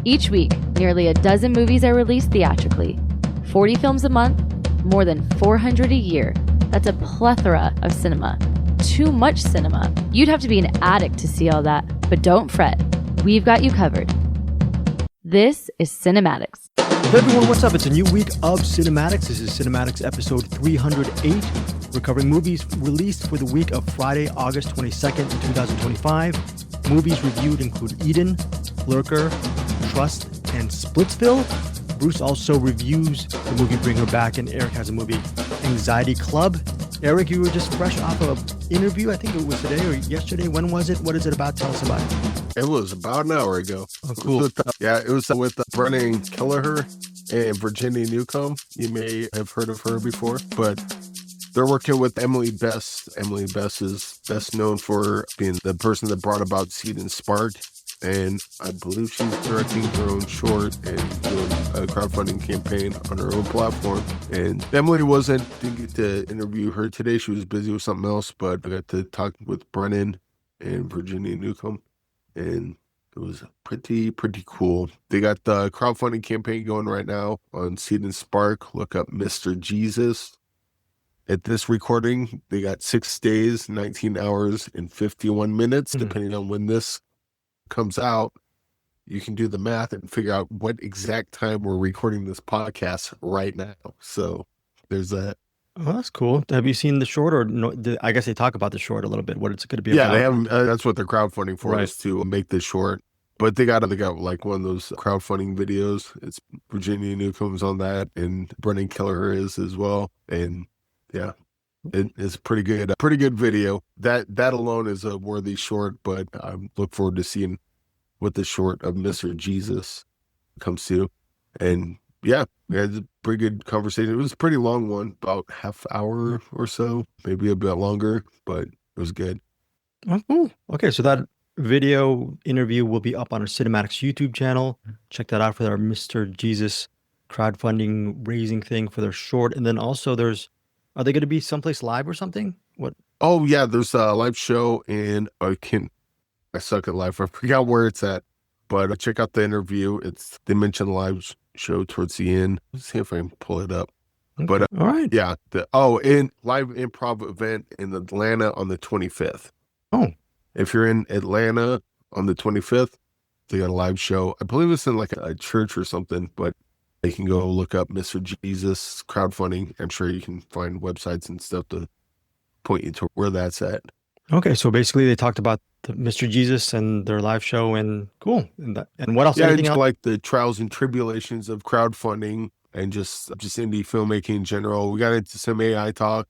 Each week, nearly a dozen movies are released theatrically. 40 films a month, more than 400 a year. That's a plethora of cinema. Too much cinema. You'd have to be an addict to see all that, but don't fret. We've got you covered. This is CinemAddicts. Hey everyone, what's up? It's a new week of CinemAddicts. This is CinemAddicts episode 308. We're covering movies released for the week of Friday, August 22nd, 2025. Movies reviewed include Eden, Lurker, Trust, and Splitsville. Bruce also reviews the movie Bring Her Back, and Eric has a movie, Anxiety Club. Eric, you were just fresh off of an interview. I think it was today or yesterday. When was it? What is it about? Tell us about it. It was about an hour ago. Oh, cool. It was with Brennan Kelleher and Virginia Newcomb. You may have heard of her before, but they're working with Emily Best. Emily Best is best known for being the person that brought about Seed and Spark. And I believe she's directing her own short and doing a crowdfunding campaign on her own platform. And Emily didn't get to interview her today. She was busy with something else, but I got to talk with Brennan and Virginia Newcomb. And it was pretty cool. They got the crowdfunding campaign going right now on Seed and Spark. Look up Mr. Jesus. At this recording, they got 6 days, 19 hours, and 51 minutes, depending on when this comes out. You can do the math and figure out what exact time we're recording this podcast right now. So there's that. Oh, that's cool. Have you seen the short, or no? I guess they talk about the short a little bit. What it's going to be about? Yeah, they have. That's what they're crowdfunding for, is to make this short. But they got like one of those crowdfunding videos. It's Virginia Newcomb's on that, and Brennan Kelleher is as well. And yeah, it's pretty good. A pretty good video. That alone is a worthy short. But I look forward to seeing what the short of Mr. Jesus comes to. And yeah, we had a pretty good conversation. It was a pretty long one, about half hour or so, maybe a bit longer, but it was good. Oh, cool. Okay, so that video interview will be up on our CinemAddicts YouTube channel. Check that out for our Mr. Jesus crowdfunding raising thing for their short. And then also are they going to be someplace live or something? What? Oh yeah, there's a live show, and I suck at live. I forgot where it's at, but check out the interview. They mentioned live show towards the end. Let's see if I can pull it up. Okay. But all right. Yeah. In live improv event in Atlanta on the 25th. Oh. If you're in Atlanta on the 25th, they got a live show. I believe it's in like a church or something, but you can go look up Mr. Jesus crowdfunding. I'm sure you can find websites and stuff to point you to where that's at. Okay, so basically they talked about the Mr. Jesus and their live show, and cool. And what else? Yeah, anything it's else? like the trials and tribulations of crowdfunding and just indie filmmaking in general. We got into some AI talk,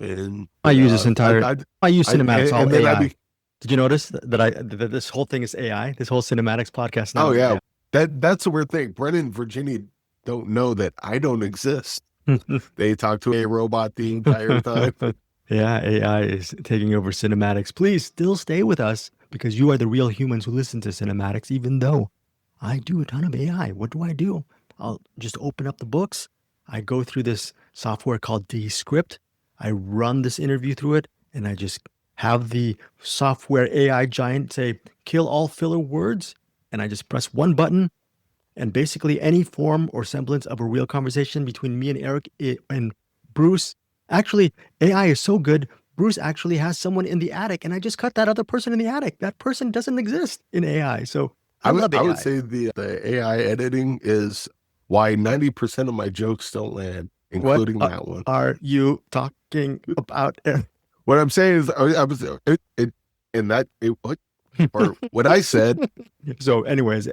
and I use this entire. I use CinemAddicts all AI. Did you notice that this whole thing is AI? This whole CinemAddicts podcast now. Oh yeah, that's a weird thing. Brennan and Virginia don't know that I don't exist. They talk to a robot the entire time. Yeah, AI is taking over CinemAddicts. Please still stay with us, because you are the real humans who listen to CinemAddicts, even though I do a ton of AI. What do? I'll just open up the books. I go through this software called Descript. I run this interview through it, and I just have the software AI giant say, kill all filler words. And I just press one button, and basically any form or semblance of a real conversation between me and Eric and Bruce. Actually, AI is so good, Bruce actually has someone in the attic, and I just cut that other person in the attic. That person doesn't exist in AI. So I love AI. I would say the AI editing is why 90% of my jokes don't land, including that one. Are you talking about? What I'm saying is, what I said. So anyways.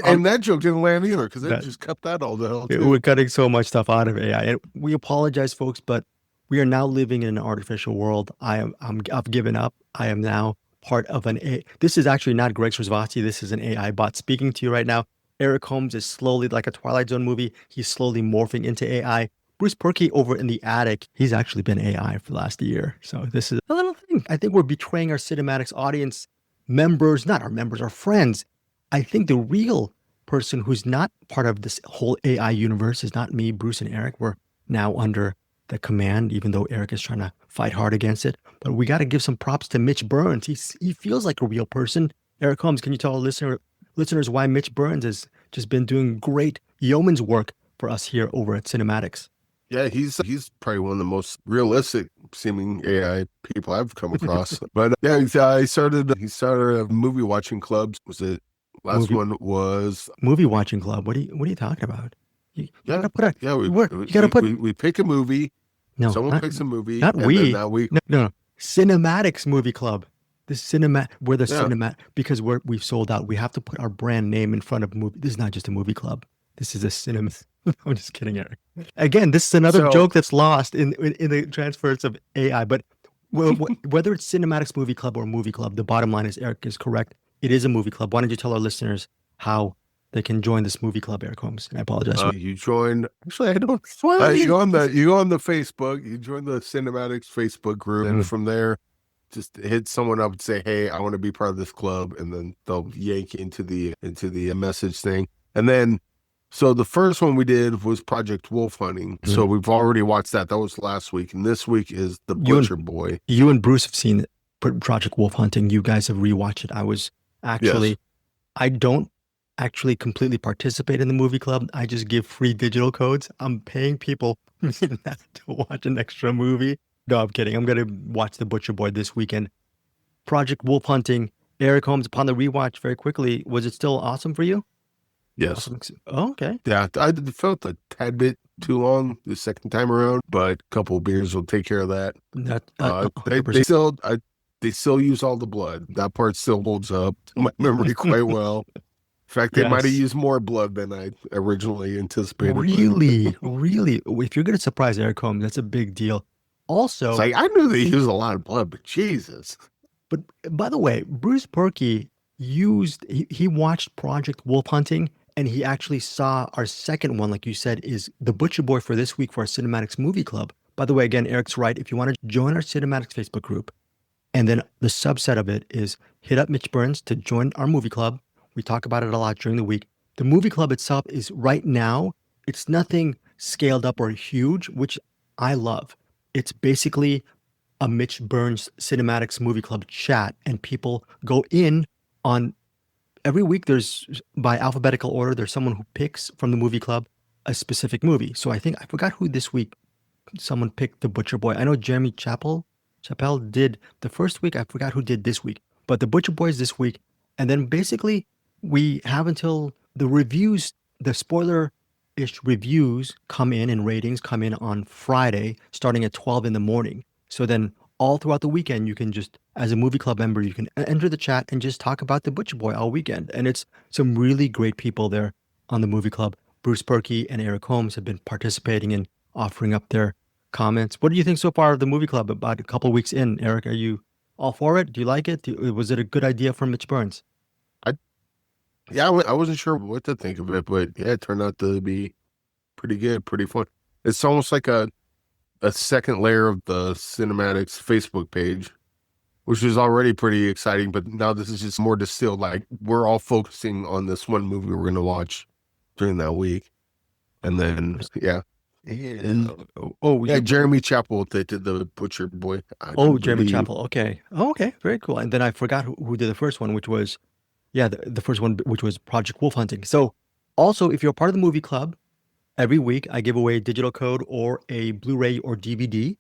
And that joke didn't land either, because they just cut that all down. We're cutting so much stuff out of AI. And we apologize, folks, but we are now living in an artificial world. I've given up. I am now part of an AI. This is actually not Greg Srivastava. This is an AI bot speaking to you right now. Eric Holmes is slowly, like a Twilight Zone movie, he's slowly morphing into AI. Bruce Perky over in the attic, he's actually been AI for the last year. So this is a little thing. I think we're betraying our CinemAddicts audience members, not our members, our friends. I think the real person who's not part of this whole AI universe is not me, Bruce, and Eric. We're now under the command, even though Eric is trying to fight hard against it. But we got to give some props to Mitch Burns. He feels like a real person. Eric Holmes, can you tell a listener listeners why Mitch Burns has just been doing great yeoman's work for us here over at CinemAddicts. Yeah, he's probably one of the most realistic seeming AI people I've come across. But yeah, he started a movie watching club. Was it last one was movie watching club? What are you talking about? You gotta put a we pick a movie. No, someone picks a movie. Not and we. Then now we no. CinemAddicts movie club. We're the cinema because we've sold out. We have to put our brand name in front of movie. This is not just a movie club. This is a cinema. I'm just kidding, Eric. Again, this is another joke that's lost in the transfers of AI. But whether it's CinemAddicts movie club or movie club, the bottom line is Eric is correct. It is a movie club. Why don't you tell our listeners how they can join this movie club, Eric Holmes? And I apologize. You join. Actually, I don't. You go on the Facebook. You join the CinemAddicts Facebook group, and from there, just hit someone up and say, "Hey, I want to be part of this club," and then they'll yank you into the message thing. And then, so the first one we did was Project Wolf Hunting. Mm-hmm. So we've already watched that. That was last week, and this week is The Butcher Boy. You and Bruce have seen Project Wolf Hunting. You guys have rewatched it. I was actually, yes. I don't actually completely participate in the movie club. I just give free digital codes. I'm paying people to watch an extra movie. No, I'm kidding. I'm going to watch The Butcher Boy this weekend. Project Wolf Hunting. Eric Holmes, upon the rewatch very quickly, was it still awesome for you? Yes. Awesome. Oh, okay. Yeah, I felt a tad bit too long the second time around, but a couple of beers will take care of that. They still use all the blood. That part still holds up to my memory quite well. In fact, they might have used more blood than I originally anticipated. Really? Really? If you're going to surprise Eric Holmes, that's a big deal. Also, it's like I knew they used a lot of blood, but Jesus. But by the way, Bruce Perky he watched Project Wolf Hunting, and he actually saw our second one, like you said, is The Butcher Boy for this week for our CinemAddicts movie club. By the way, again, Eric's right. If you want to join our CinemAddicts Facebook group, and then the subset of it is hit up Mitch Burns to join our movie club. We talk about it a lot during the week. The movie club itself is right now, it's nothing scaled up or huge, which I love. It's basically a Mitch Burns CinemAddicts movie club chat, and people go in on every week. There's by alphabetical order. There's someone who picks from the movie club a specific movie. So I forgot who this week someone picked The Butcher Boy. I know Jeremy Chappell did the first week. I forgot who did this week, but The Butcher Boy is this week. And then basically we have until the reviews, the spoiler-ish reviews come in and ratings come in on Friday, starting at 12 in the morning. So then all throughout the weekend, you can just, as a movie club member, you can enter the chat and just talk about The Butcher Boy all weekend. And it's some really great people there on the movie club. Bruce Perky and Eric Holmes have been participating and offering up their comments. What do you think so far of the movie club about a couple of weeks in? Eric, are you all for it? Do you like it? Was it a good idea from Mitch Burns? I wasn't sure what to think of it, but yeah, it turned out to be pretty good, pretty fun. It's almost like a second layer of the CinemAddicts Facebook page, which is already pretty exciting, but now this is just more distilled. Like, we're all focusing on this one movie we're going to watch during that week. And then, Jeremy Chappell did The Butcher Boy. Jeremy Chappell. Okay. Oh, okay. Very cool. And then I forgot who did the first one, which was, the first one, which was Project Wolf Hunting. So also, if you're part of the movie club, every week I give away a digital code or a Blu-ray or DVD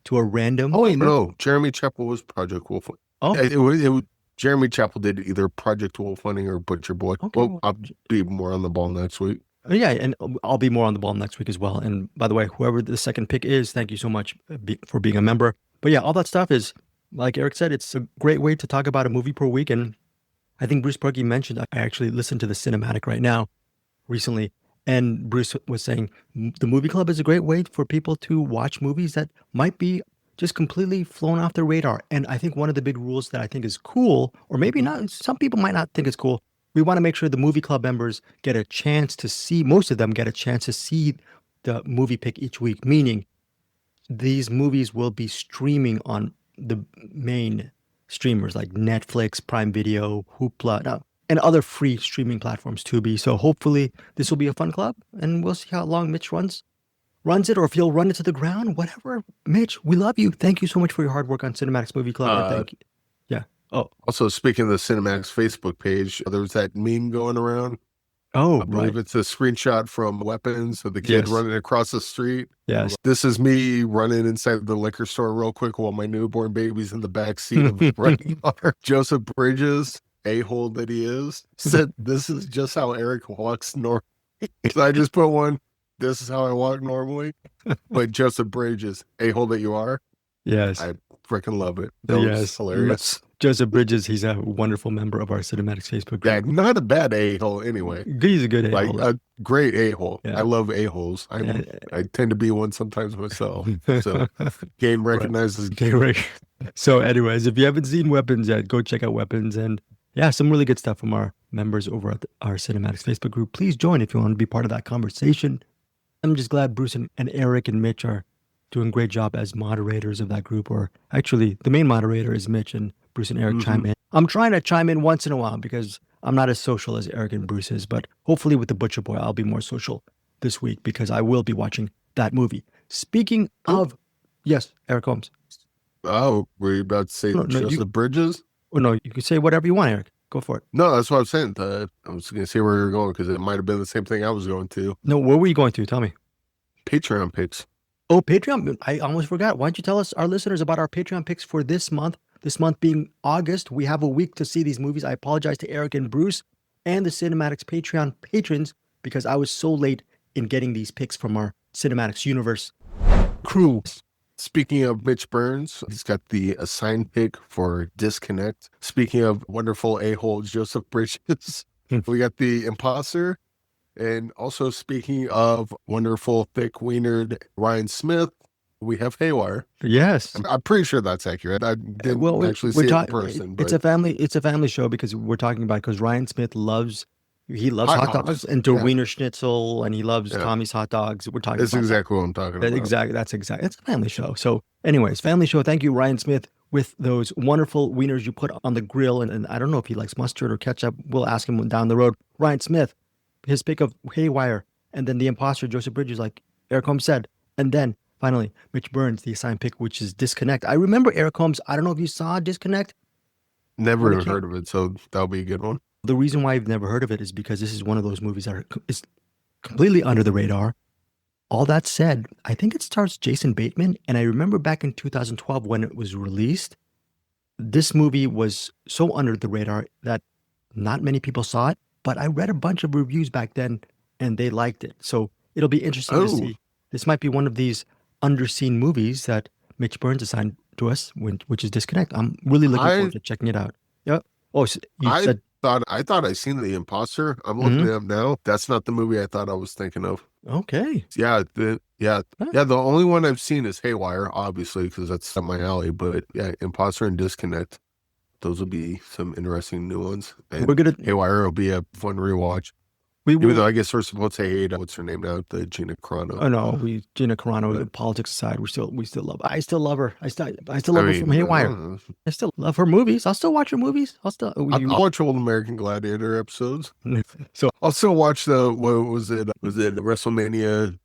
to a random. Oh, no. Jeremy Chappell was Project Wolf Hunting. Oh. It was Jeremy Chappell did either Project Wolf Hunting or Butcher Boy. Okay. Well, I'll be more on the ball next week. Yeah, and I'll be more on the ball next week as well. And by the way, whoever the second pick is, thank you so much for being a member. But yeah, all that stuff is, like Eric said, it's a great way to talk about a movie per week. And I think Bruce Perky mentioned, I actually listened to the Cinematic right now recently, and Bruce was saying the movie club is a great way for people to watch movies that might be just completely flown off their radar. And I think one of the big rules that I think is cool, or maybe not, some people might not think it's cool, we want to make sure the movie club members get a chance to see, most of them get a chance to see the movie pick each week, meaning these movies will be streaming on the main streamers like Netflix, Prime Video, Hoopla, and other free streaming platforms, Tubi. So hopefully this will be a fun club, and we'll see how long Mitch runs it, or if he'll run it to the ground, whatever. Mitch, we love you. Thank you so much for your hard work on CinemAddicts Movie Club. Thank you. Yeah. Oh, Also, speaking of the CinemAddicts Facebook page, there was that meme going around. oh, I believe it's a screenshot from Weapons of the kid Yes. running across the street. Yes. This is me running inside the liquor store real quick while my newborn baby's in the back seat of the running car. Joseph Bridges, a-hole that he is, said, "This is just how Eric walks normally." So I just put one, "This is how I walk normally." But Joseph Bridges, a-hole that you are. Yes. I freaking love it. That was hilarious. Joseph Bridges, he's a wonderful member of our CinemAddicts Facebook group. Yeah, not a bad a-hole anyway. He's a good a-hole. Like a great a-hole. Yeah. I love a-holes. I tend to be one sometimes myself. So game recognizes game. So anyways, if you haven't seen Weapons yet, go check out Weapons. And yeah, some really good stuff from our members over at our CinemAddicts Facebook group. Please join if you want to be part of that conversation. I'm just glad Bruce and Eric and Mitch are doing a great job as moderators of that group. Or actually, the main moderator is Mitch, and Bruce and Eric chime in. I'm trying to chime in once in a while because I'm not as social as Eric and Bruce is, but hopefully with the Butcher Boy, I'll be more social this week because I will be watching that movie. Speaking of, yes, Eric Holmes. Oh, were you about to say Joseph Bridges? Oh, no, you can say whatever you want, Eric. Go for it. No, that's what I'm saying. I was going to see where you were going because it might have been the same thing I was going to. No, where were you going to? Tell me. Patreon picks. Oh, Patreon. I almost forgot. Why don't you tell us, our listeners, about our Patreon picks for this month? This month being August. We have a week to see these movies. I apologize to Eric and Bruce and the CinemAddicts Patreon patrons because I was so late in getting these picks from our CinemAddicts universe crew. Speaking of Mitch Burns, he's got the assigned pick for Disconnect. Speaking of wonderful a-hole Joseph Bridges, we got the Imposter. And also speaking of wonderful thick-wienered Ryan Smith, we have Haywire. Yes. I'm pretty sure that's accurate. I didn't actually see it in person. It's a family show because we're talking about, because Ryan Smith loves hot dogs and Wiener Schnitzel, and he loves Tommy's hot dogs. We're talking That's about exactly what I'm talking about. That's exactly. It's a family show. So anyways, family show. Thank you, Ryan Smith, with those wonderful wieners you put on the grill. And I don't know if he likes mustard or ketchup. We'll ask him down the road. Ryan Smith, his pick of Haywire, and then the Imposter, Joseph Bridges, like Eric Holmes said. And then finally, Mitch Burns, the assigned pick, which is Disconnect. I remember, Eric Holmes, I don't know if you saw Disconnect. Never heard of it, so that'll be a good one. The reason why I've never heard of it is because this is one of those movies that is completely under the radar. All that said, I think it stars Jason Bateman. And I remember back in 2012 when it was released, this movie was so under the radar that not many people saw it. But I read a bunch of reviews back then and they liked it. So it'll be interesting to see. This might be one of these underseen movies that Mitch Burns assigned to us, which is Disconnect. I'm really looking forward to checking it out. Yep. Oh, so I thought I seen The Imposter. I'm looking it up now. That's not the movie I thought I was thinking of. Okay. Yeah. The only one I've seen is Haywire, obviously, because that's up my alley. But yeah, Imposter and Disconnect. Those will be some interesting new ones. And Haywire will be a fun rewatch. Even though I guess we're supposed to hate what's her name now, the Gina Carano. Oh no, Gina Carano. Politics aside, we still love. I still love her. I still love her from Haywire. I still love her movies. I'll still watch her movies. I'll watch old American Gladiator episodes. So I'll still watch what was it? Was it WrestleMania?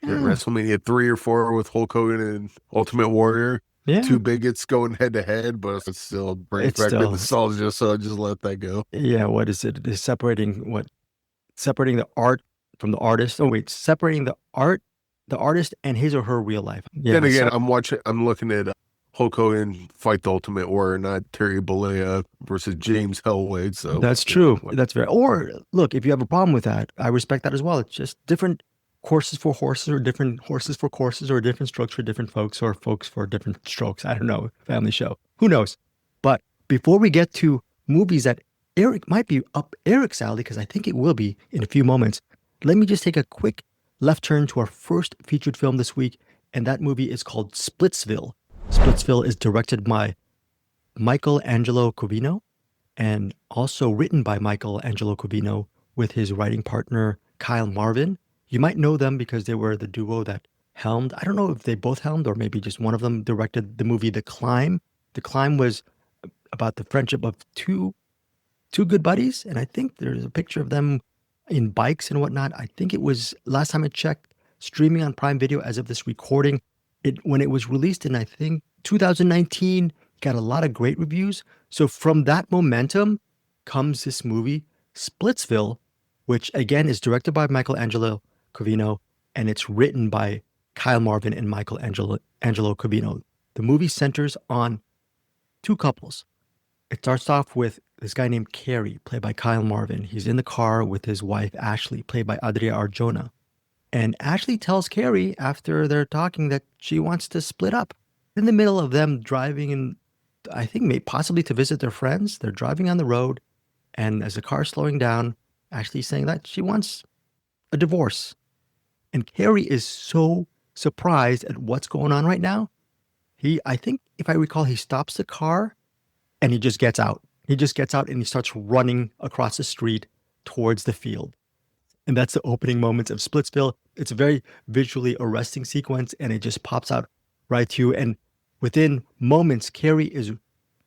Yeah. WrestleMania 3 or 4 with Hulk Hogan and Ultimate Warrior. Yeah. Two bigots going head to head, but it still brings back the nostalgia, so I just let that go. Yeah, what is it? It's separating the art from the artist. Oh wait, separating the artist and his or her real life. Yeah. Then again, I'm looking at Hulk Hogan fight the Ultimate Warrior, not Terry Bollea versus James Hellwade. So that's true. That's very. Or look, if you have a problem with that, I respect that as well. It's just different courses for horses, or different horses for courses, or different strokes for different folks, or folks for different strokes. I don't know. Family show. Who knows? But before we get to movies that Eric might be up Eric's alley, because I think it will be in a few moments, let me just take a quick left turn to our first featured film this week, and that movie is called Splitsville. Splitsville is directed by Michael Angelo Covino, and also written by Michael Angelo Covino with his writing partner Kyle Marvin. You might know them because they were the duo that helmed. I don't know if they both helmed or maybe just one of them directed the movie The Climb. The Climb was about the friendship of two good buddies, and I think there's a picture of them in bikes and whatnot. I think it was, last time I checked, streaming on Prime Video as of this recording. When it was released in, I think, 2019, got a lot of great reviews. So from that momentum comes this movie, Splitsville, which again is directed by Michelangelo Covino, and it's written by Kyle Marvin and Angelo Covino. The movie centers on two couples. It starts off with this guy named Carrie, played by Kyle Marvin. He's in the car with his wife, Ashley, played by Adria Arjona. And Ashley tells Carrie after they're talking that she wants to split up. In the middle of them driving and I think possibly to visit their friends, they're driving on the road. And as the car's slowing down, Ashley's saying that she wants a divorce. And Carrie is so surprised at what's going on right now. I think if I recall, he stops the car and he just gets out. He just gets out and he starts running across the street towards the field. And that's the opening moments of Splitsville. It's a very visually arresting sequence and it just pops out right to you. And within moments, Carrie is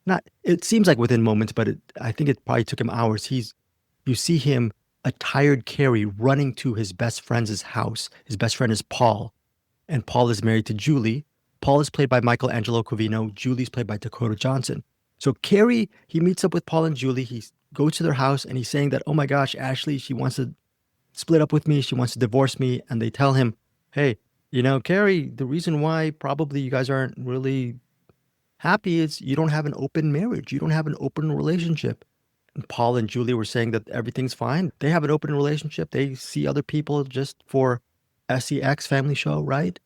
not, it seems like within moments, but I think it probably took him hours. You see him, a tired Carrie, running to his best friend's house. His best friend is Paul, and Paul is married to Julie. Paul is played by Michelangelo Covino. Julie's played by Dakota Johnson. So Carrie, he meets up with Paul and Julie. He goes to their house and he's saying that, oh my gosh, Ashley, she wants to split up with me. She wants to divorce me. And they tell him, hey, Carrie, the reason why probably you guys aren't really happy is you don't have an open marriage. You don't have an open relationship. And Paul and Julie were saying that everything's fine. They have an open relationship. They see other people just for SEX family show, right?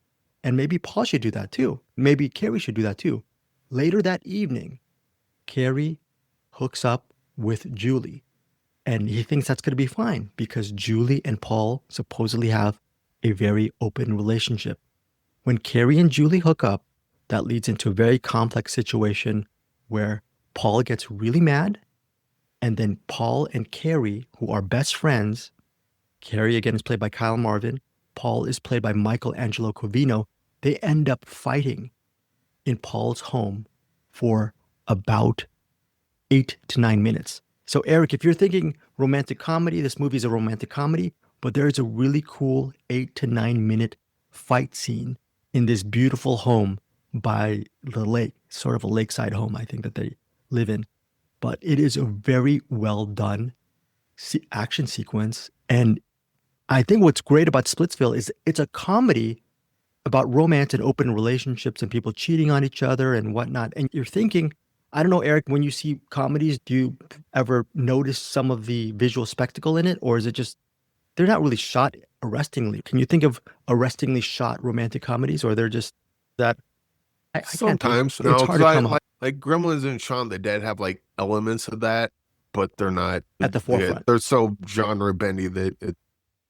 And maybe Paul should do that too. Maybe Carrie should do that too. Later that evening, Carrie hooks up with Julie. And he thinks that's going to be fine because Julie and Paul supposedly have a very open relationship. When Carrie and Julie hook up, that leads into a very complex situation where Paul gets really mad. And then Paul and Carrie, who are best friends, Carrie again is played by Kyle Marvin, Paul is played by Michelangelo Covino, they end up fighting in Paul's home for about 8 to 9 minutes. So Eric, if you're thinking romantic comedy, this movie is a romantic comedy, but there is a really cool 8 to 9 minute fight scene in this beautiful home by the lake, sort of a lakeside home, I think that they live in. But it is a very well done action sequence. And I think what's great about Splitsville is it's a comedy about romance and open relationships and people cheating on each other and whatnot. And you're thinking, I don't know, Eric, when you see comedies, do you ever notice some of the visual spectacle in it? Or is it just, they're not really shot arrestingly? Can you think of arrestingly shot romantic comedies, or they're just that? I Sometimes, can't, it's hard to come like Gremlins and Shaun of the Dead have like elements of that, but they're not at the forefront. They're so genre bendy that it's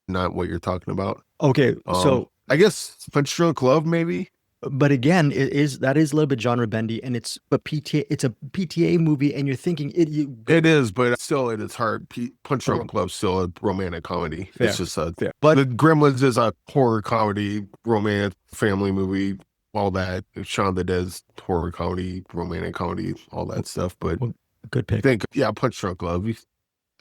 not what you're talking about. Okay, so I guess Punch Drunk Love maybe. But again, that is a little bit genre bendy, and it's a PTA movie, and you're thinking it is, but still it is hard. Punch Drunk Love still a romantic comedy. Fair, it's just fair. But the Gremlins is a horror comedy, romance, family movie, all that. Shaun of the Dead's horror comedy, romantic comedy, all that stuff. But good pick. Punch Drunk Love.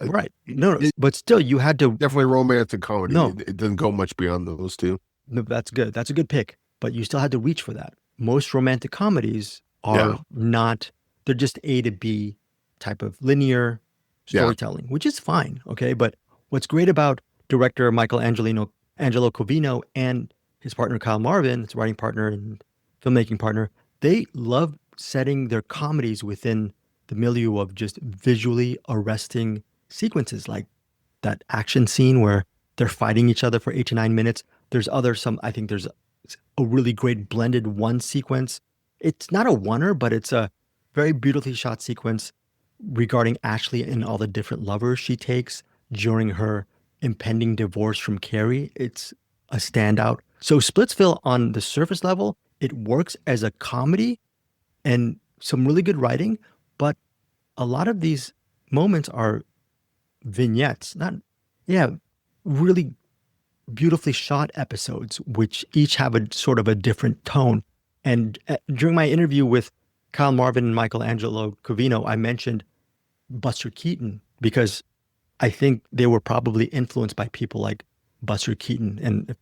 Right. No, but still, you had to definitely romantic comedy. No, it doesn't go much beyond those two. No, that's good. That's a good pick. But you still had to reach for that. Most romantic comedies are not, they're just A to B type of linear storytelling, which is fine, okay? But what's great about director Angelo Covino and his partner Kyle Marvin, his writing partner and filmmaking partner, they love setting their comedies within the milieu of just visually arresting sequences, like that action scene where they're fighting each other for 8 to 9 minutes. I think there's a really great blended one sequence. It's not a oneer, but it's a very beautifully shot sequence regarding Ashley and all the different lovers she takes during her impending divorce from Carrie. It's a standout. So Splitsville, on the surface level, it works as a comedy and some really good writing, but a lot of these moments are vignettes, really beautifully shot episodes, which each have a sort of a different tone. And during my interview with Kyle Marvin and Michelangelo Covino, I mentioned Buster Keaton because I think they were probably influenced by people like Buster Keaton. And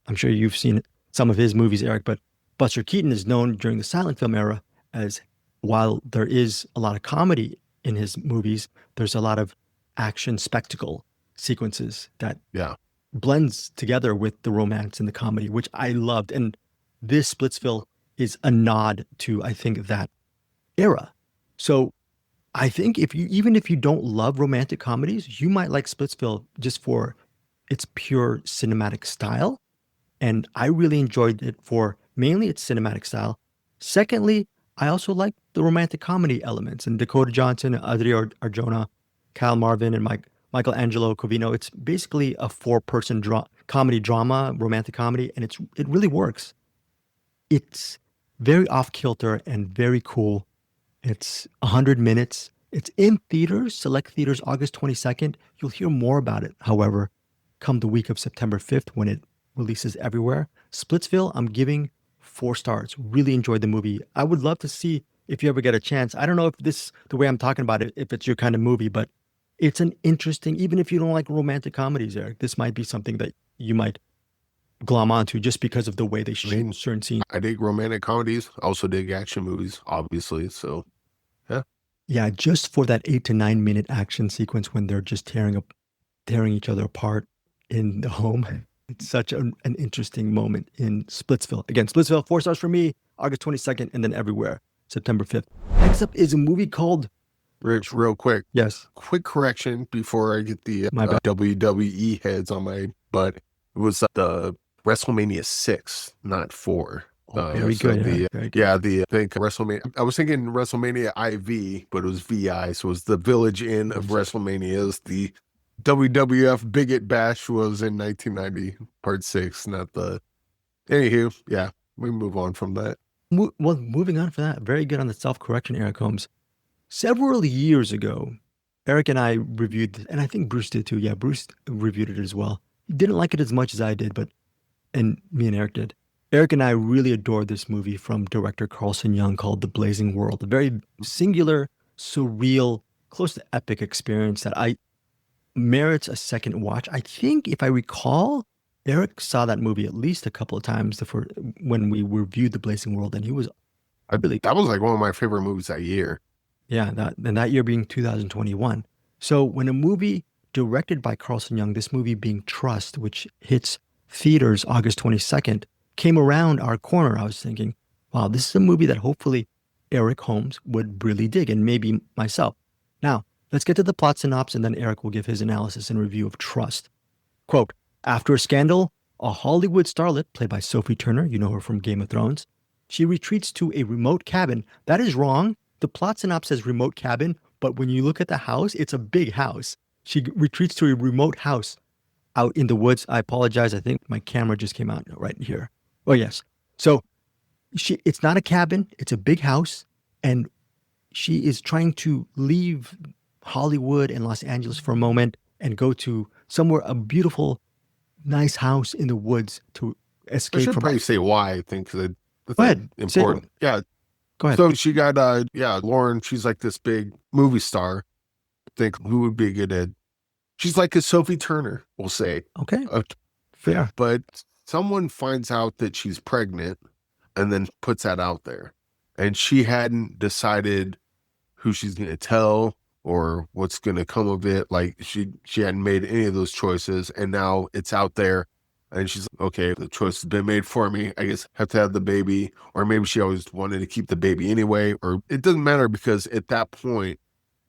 I'm sure you've seen some of his movies, Eric, but Buster Keaton is known during the silent film era as while there is a lot of comedy in his movies, there's a lot of action spectacle sequences that Yeah. blends together with the romance and the comedy, which I loved. And this Splitsville is a nod to, I think, that era. So I think even if you don't love romantic comedies, you might like Splitsville just for its pure cinematic style. And I really enjoyed it for mainly its cinematic style. Secondly, I also like the romantic comedy elements, and Dakota Johnson, Adria Arjona, Kyle Marvin, and Michael Angelo Covino. It's basically a four-person comedy drama, romantic comedy, and it really works. It's very off-kilter and very cool. It's 100 minutes. It's in theaters, select theaters, August 22nd. You'll hear more about it, however, come the week of September 5th when it releases everywhere. Splitsville, I'm giving 4 stars. Really enjoyed the movie. I would love to see if you ever get a chance. I don't know if the way I'm talking about it, if it's your kind of movie, but it's an interesting, even if you don't like romantic comedies, Eric, this might be something that you might glom onto just because of the way they shoot certain scenes. I dig romantic comedies. I also dig action movies, obviously. So, yeah. Yeah, just for that 8 to 9 minute action sequence when they're just tearing each other apart in the home. It's such an interesting moment in Splitsville. Again, Splitsville, 4 stars for me, August 22nd, and then everywhere, September 5th. Next up is a movie called... Rich, real quick. Yes. Quick correction before I get the My bad. WWE heads on my butt. It was the WrestleMania 6, not 4. Very good. Very good. Yeah, I think WrestleMania. I was thinking WrestleMania IV, but it was VI. So it was the Village Inn of WrestleManias. The WWF Bigot Bash was in 1990, part 6, not the... Anywho, yeah, we move on from that. Well, moving on from that, very good on the self-correction, Eric Holmes. Several years ago, Eric and I reviewed, and I think Bruce did too. Yeah, Bruce reviewed it as well. He didn't like it as much as I did, and me and Eric did. Eric and I really adored this movie from director Carlson Young called The Blazing World, a very singular, surreal, close to epic experience that merits a second watch. I think, if I recall, Eric saw that movie at least a couple of times when we reviewed The Blazing World, and he was that was like one of my favorite movies that year. Yeah, that year being 2021. So when a movie directed by Carlson Young, this movie being Trust, which hits theaters August 22nd, came around our corner, I was thinking, wow, this is a movie that hopefully Eric Holmes would really dig, and maybe myself. Now, let's get to the plot synopsis, and then Eric will give his analysis and review of Trust. Quote, after a scandal, a Hollywood starlet, played by Sophie Turner, you know her from Game of Thrones, she retreats to a remote cabin. That is wrong. The plot synopsis says remote cabin, but when you look at the house, it's a big house. She retreats to a remote house out in the woods. I apologize. I think my camera just came out right here. Oh, yes. So it's not a cabin. It's a big house. And she is trying to leave Hollywood and Los Angeles for a moment and go to somewhere, a beautiful, nice house in the woods to escape I should from... probably say why, I think, because it's Go ahead. important. Yeah. Go ahead. So she got, Lauren, she's like this big movie star. I think who would be good at... She's like a Sophie Turner, we'll say. Okay. Fair. But someone finds out that she's pregnant and then puts that out there. And she hadn't decided who she's going to tell or what's going to come of it. Like she hadn't made any of those choices. And now it's out there. And she's like, okay, the choice has been made for me. I guess I have to have the baby. Or maybe she always wanted to keep the baby anyway. Or it doesn't matter because at that point,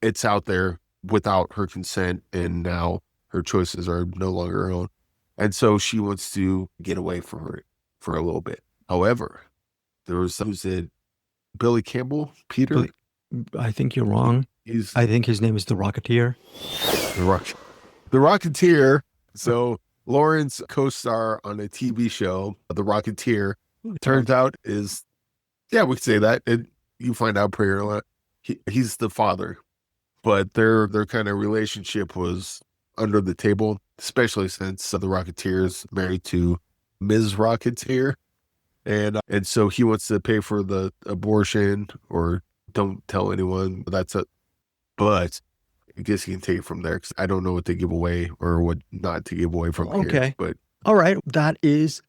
it's out there without her consent. And now her choices are no longer her own. And so she wants to get away from her for a little bit. However, there was who's it? Billy Campbell? Peter? I think you're wrong. I think his name is The Rocketeer. The Rocketeer. So Lauren's co-star on a TV show, The Rocketeer, turns out is, we could say that. You find out pretty early. He's the father, but their kind of relationship was under the table, especially since The Rocketeer is married to Ms. Rocketeer. And so he wants to pay for the abortion or don't tell anyone. But I guess you can take it from there because I don't know what to give away or what not to give away from here. But all right, that is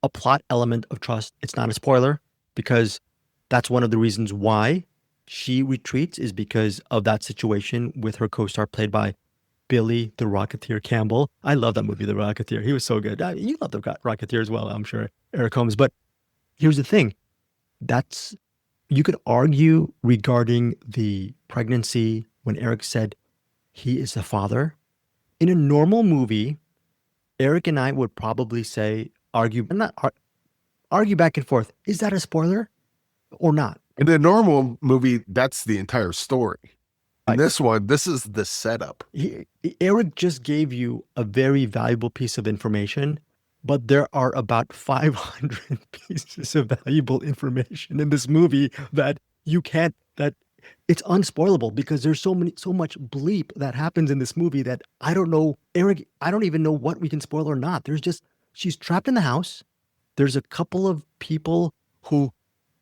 a plot element of Trust. It's not a spoiler because that's one of the reasons why she retreats is because of that situation with her co-star played by Billy the Rocketeer Campbell. I love that movie, The Rocketeer. He was so good. You love The Rocketeer as well, I'm sure, Eric Holmes. But here's the thing. You could argue regarding the pregnancy when Eric said he is the father. In a normal movie, Eric and I would probably argue back and forth. Is that a spoiler or not? In a normal movie, that's the entire story. In this one, this is the setup. Eric just gave you a very valuable piece of information, but there are about 500 pieces of valuable information in this movie that it's unspoilable because there's so much bleep that happens in this movie that I don't know, Eric, I don't even know what we can spoil or not. She's trapped in the house. There's a couple of people who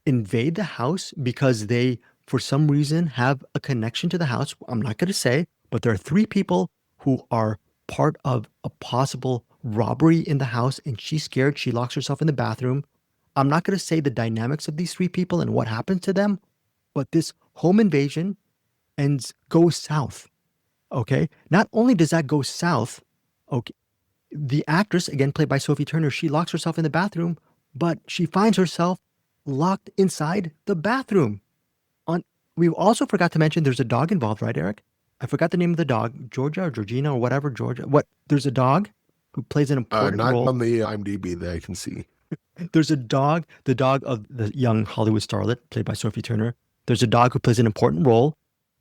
invade the house because they, for some reason, have a connection to the house. I'm not going to say, but there are 3 people who are part of a possible robbery in the house, and she's scared. She locks herself in the bathroom. I'm not going to say the dynamics of these 3 people and what happens to them, but this home invasion goes south. Okay? Not only does that go south, okay, the actress, again played by Sophie Turner, she locks herself in the bathroom, but she finds herself locked inside the bathroom. We also forgot to mention there's a dog involved, right, Eric? I forgot the name of the dog, Georgia or Georgina or whatever, Georgia. There's a dog who plays an important role. Not on the IMDb that I can see. There's a dog, the dog of the young Hollywood starlet, played by Sophie Turner. There's a dog who plays an important role.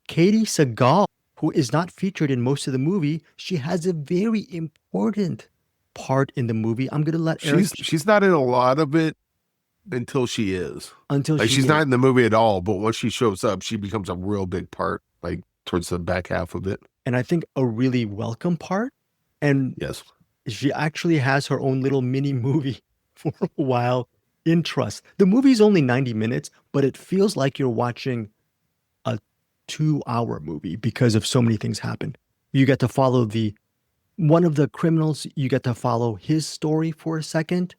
Katie Sagal, who is not featured in most of the movie, she has a very important part in the movie. I'm going to let Eric... She's not in a lot of it until she is. She's not in the movie at all, but once she shows up, she becomes a real big part, like towards the back half of it. And I think a really welcome part. And yes, she actually has her own little mini movie for a while in Trust. The movie's only 90 minutes, but it feels like you're watching a 2-hour movie because of so many things happen. You get to follow one of the criminals, you get to follow his story for a second.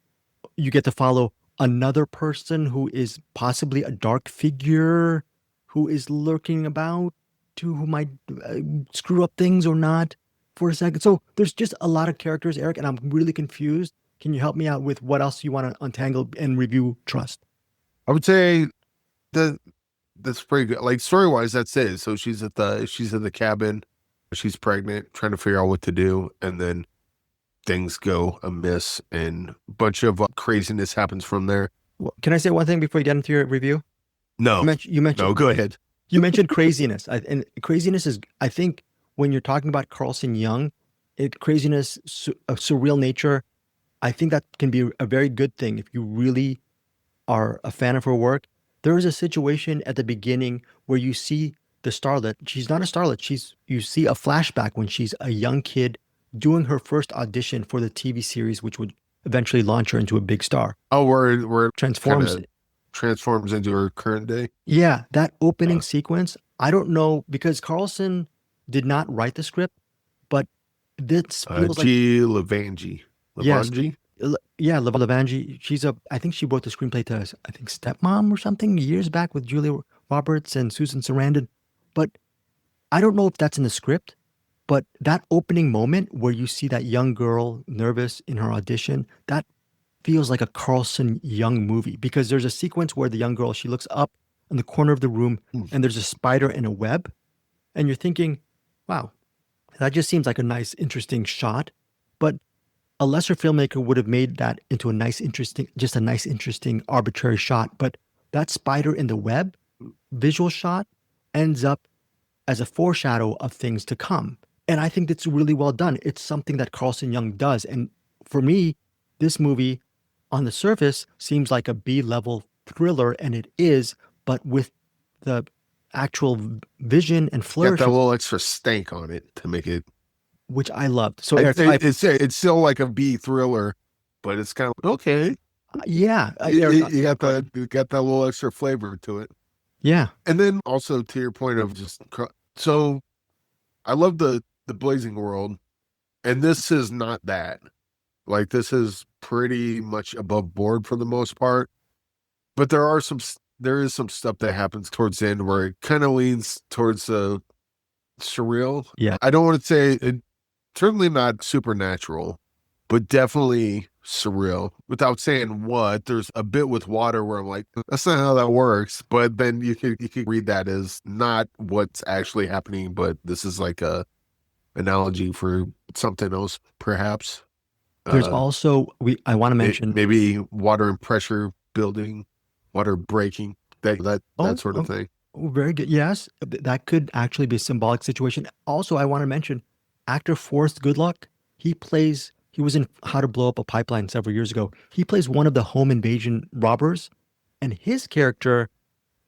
You get to follow another person who is possibly a dark figure who is lurking about, who might screw up things or not for a second. So there's just a lot of characters, Eric, and I'm really confused. Can you help me out with what else you want to untangle and review Trust? I would say that's pretty good. Like story-wise, that's it. So she's in the cabin, she's pregnant, trying to figure out what to do, and then things go amiss and a bunch of craziness happens from there. Can I say one thing before you get into your review? No. You mentioned no, go ahead. You mentioned craziness. And craziness is, I think, when you're talking about Carlson Young, craziness, a surreal nature, I think that can be a very good thing if you really are a fan of her work. There is a situation at the beginning where you see the starlet. She's not a starlet. You see a flashback when she's a young kid doing her first audition for the TV series, which would eventually launch her into a big star. Oh, where it transforms into her current day? Yeah, that opening sequence, I don't know, because Carlson did not write the script, but this feels Levangie. Levangie? Yeah, Levangie. I think she wrote the screenplay to, I think, Stepmom or something years back with Julia Roberts and Susan Sarandon. But I don't know if that's in the script. But that opening moment where you see that young girl nervous in her audition, that feels like a Carlson Young movie, because there's a sequence where the young girl, she looks up in the corner of the room and there's a spider in a web. And you're thinking, wow, that just seems like a nice, interesting shot. But a lesser filmmaker would have made that into a nice, interesting arbitrary shot. But that spider in the web visual shot ends up as a foreshadow of things to come. And I think that's really well done. It's something that Carlson Young does. And for me, this movie on the surface seems like a B-level thriller, and it is, but with the actual vision and flourish. Got that little extra stank on it to make it. Which I loved. So it's still like a B thriller, but it's kind of okay. Yeah. You got that little extra flavor to it. Yeah. And then also to your point of so I love the Blazing World, and this is not that. Like, this is pretty much above board for the most part, but there are some there is some stuff that happens towards the end where it kind of leans towards surreal. Yeah. I don't want to say it, certainly not supernatural, but definitely surreal. Without saying what, there's a bit with water where I'm like, that's not how that works. But then you could read that as not what's actually happening, but this is like a analogy for something else, perhaps. There's also I want to mention maybe water and pressure building, water breaking, that sort of thing. Oh, very good. Yes, that could actually be a symbolic situation. Also, I want to mention actor Forrest Goodluck. He was in How to Blow Up a Pipeline several years ago. He plays one of the home invasion robbers, and his character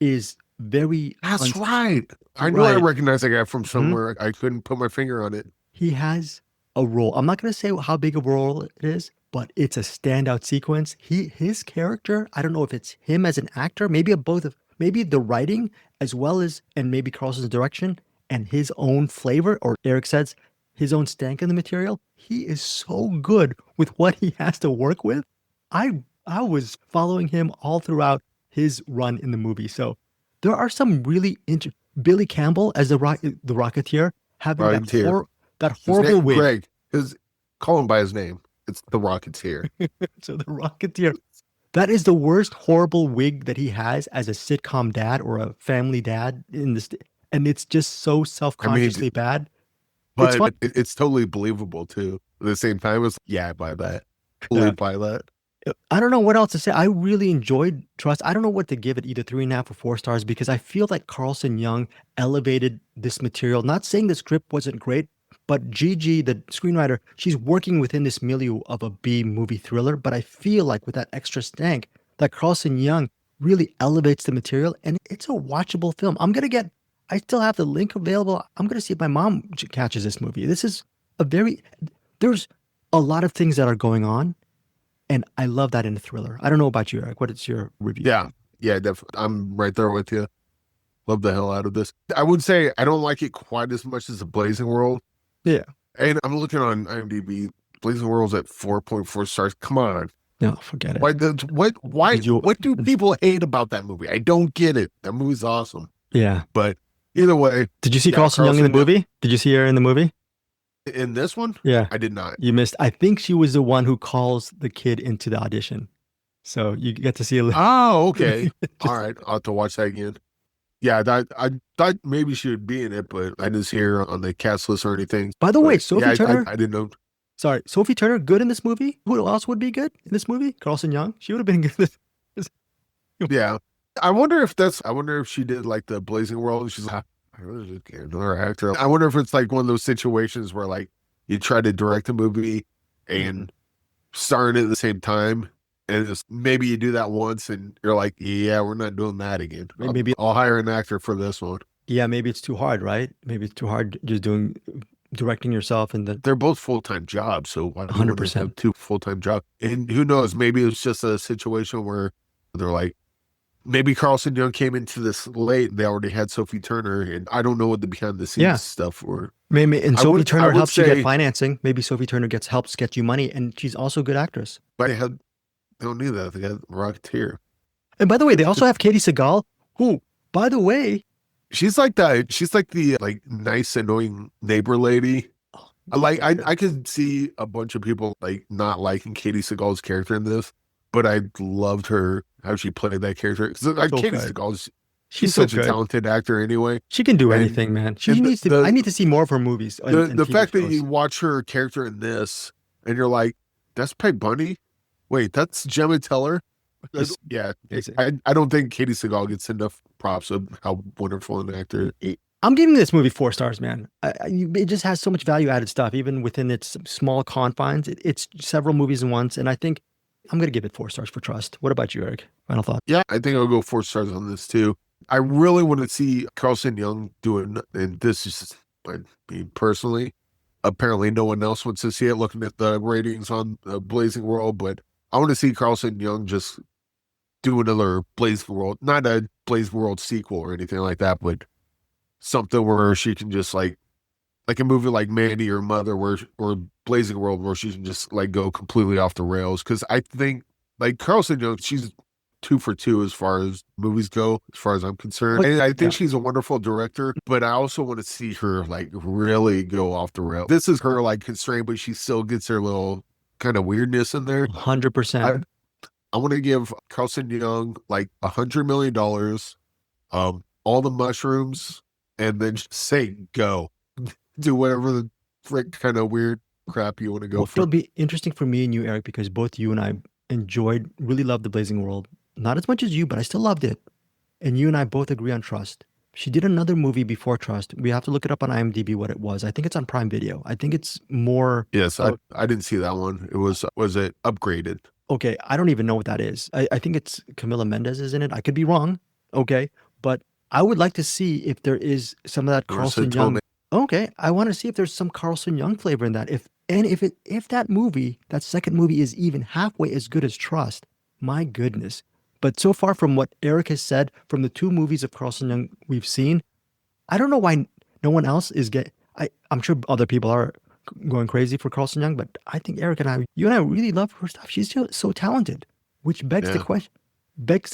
is very. That's right. I knew I recognized that guy from somewhere. I couldn't put my finger on it. He has a role. I'm not going to say how big of a role it is, but it's a standout sequence. His character, I don't know if it's him as an actor, maybe maybe the writing as well as, and maybe Carlson's direction and his own flavor, or Eric says, his own stank in the material. He is so good with what he has to work with. I was following him all throughout his run in the movie. So there are some really Billy Campbell as the Rocketeer having that horrible wig. Greg, call him by his name. It's the Rocketeer. So the Rocketeer. That is the worst horrible wig that he has as a sitcom dad or a family dad in this, and it's just so self-consciously bad. But it's totally believable too. At the same time, it's I buy that. Totally buy that. I don't know what else to say. I really enjoyed Trust. I don't know what to give it, either 3.5 or 4 stars, because I feel like Carlson Young elevated this material. Not saying the script wasn't great, but Gigi, the screenwriter, she's working within this milieu of a B movie thriller. But I feel like with that extra stank, that Carlson Young really elevates the material, and it's a watchable film. I still have the link available. I'm going to see if my mom catches this movie. This is there's a lot of things that are going on, and I love that in a thriller. I don't know about you, Eric. What is your review? Yeah, definitely. I'm right there with you. Love the hell out of this. I would say I don't like it quite as much as The Blazing World. Yeah. And I'm looking on IMDb. Blazing World's at 4.4 stars. Come on. No, forget it. What do people hate about that movie? I don't get it. That movie's awesome. Yeah. But either way. Did you see Carlson Young in the movie? Did you see her in the movie? In this one? Yeah. I did not. You missed. I think she was the one who calls the kid into the audition. So you get to see a little. Oh, okay. All right. I'll have to watch that again. Yeah, I thought maybe she would be in it, but I didn't see her on the cast list or anything. By the way, Sophie Turner. I didn't know. Sorry, Sophie Turner, good in this movie? Who else would be good in this movie? Carlson Young? She would have been good. Yeah. I wonder if she did like The Blazing World. She's like, I really just can't another actor. I wonder if it's like one of those situations where like you try to direct a movie and star in it at the same time. And maybe you do that once and you're like, yeah, we're not doing that again. Maybe I'll hire an actor for this one. Yeah, maybe it's too hard, right? Maybe it's too hard just directing yourself. And they're both full-time jobs. So why 100% have 2 full-time jobs? And who knows, maybe it's just a situation where they're like, maybe Carlson Young came into this late and they already had Sophie Turner. And I don't know what the behind the scenes stuff were. Maybe, and Sophie Turner helps you get financing. Maybe Sophie Turner helps get you money, and she's also a good actress. But they don't need that. They got Rocketeer. And by the way, they also have Katie Seagal, who, by the way, she's like the nice, annoying neighbor lady. I could see a bunch of people like not liking Katie Seagal's character in this, but I loved how she played that character. Katie Seagal, she's such a talented actor anyway. She can do anything, man. I need to see more of her movies. The fact that you watch her character in this and you're like, that's Peg Bunny? Wait, that's Gemma Teller? I don't think Katie Seagal gets enough props of how wonderful an actor. I'm giving this movie 4 stars, man. It just has so much value-added stuff, even within its small confines. It's several movies in once, and I think I'm going to give it 4 stars for Trust. What about you, Eric? Final thought? Yeah, I think I'll go 4 stars on this, too. I really want to see Carlson Young doing, and this is just me personally. Apparently, no one else wants to see it, looking at the ratings on Blazing World, but I want to see Carlson Young just do another Blazing World, not a Blazing World sequel or anything like that, but something where she can just like a movie like Mandy or Mother, or Blazing World, where she can just like go completely off the rails. Because I think like Carlson Young, she's 2 for 2 as far as movies go, as far as I'm concerned. And I think she's a wonderful director, but I also want to see her like really go off the rail. This is her like constraint, but she still gets her little kind of weirdness in there. 100%. I want to give Carlson Young like $100 million, all the mushrooms, and then just say go. Do whatever the frick kind of weird crap you want to go for. It'll be interesting for me and you, Eric, because both you and I really loved The Blazing World. Not as much as you, but I still loved it. And you and I both agree on Trust. She did another movie before Trust. We have to look it up on IMDb what it was. I think it's on Prime Video. I think it's more... Yes, I didn't see that one. It was it Upgraded? Okay, I don't even know what that is. I think it's Camila Mendez is in it. I could be wrong. Okay, but I would like to see if there is some of that Carlson Young... Okay, I want to see if there's some Carlson Young flavor in that. If that movie, that second movie, is even halfway as good as Trust, my goodness. But so far from what Eric has said, from the 2 movies of Carlson Young we've seen, I don't know why no one else is I'm sure other people are going crazy for Carlson Young, but I think Eric and you and I really love her stuff. She's just so talented, which begs the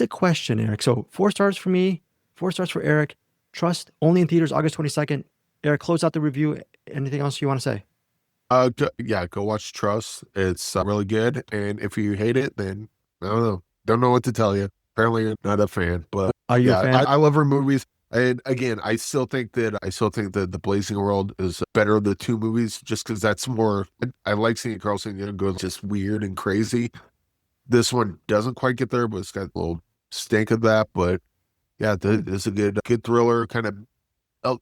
question, Eric. So 4 stars for me, 4 stars for Eric. Trust, only in theaters August 22nd. Eric, close out the review. Anything else you want to say? Go watch Trust. It's really good. And if you hate it, then I don't know what to tell you. Apparently, you're not a fan. But are you a fan? I love her movies. And again, I still think that The Blazing World is better of the 2 movies, just because that's more. I like seeing Carlson Young go just weird and crazy. This one doesn't quite get there, but it's got a little stink of that. But yeah, it's a good thriller, kind of,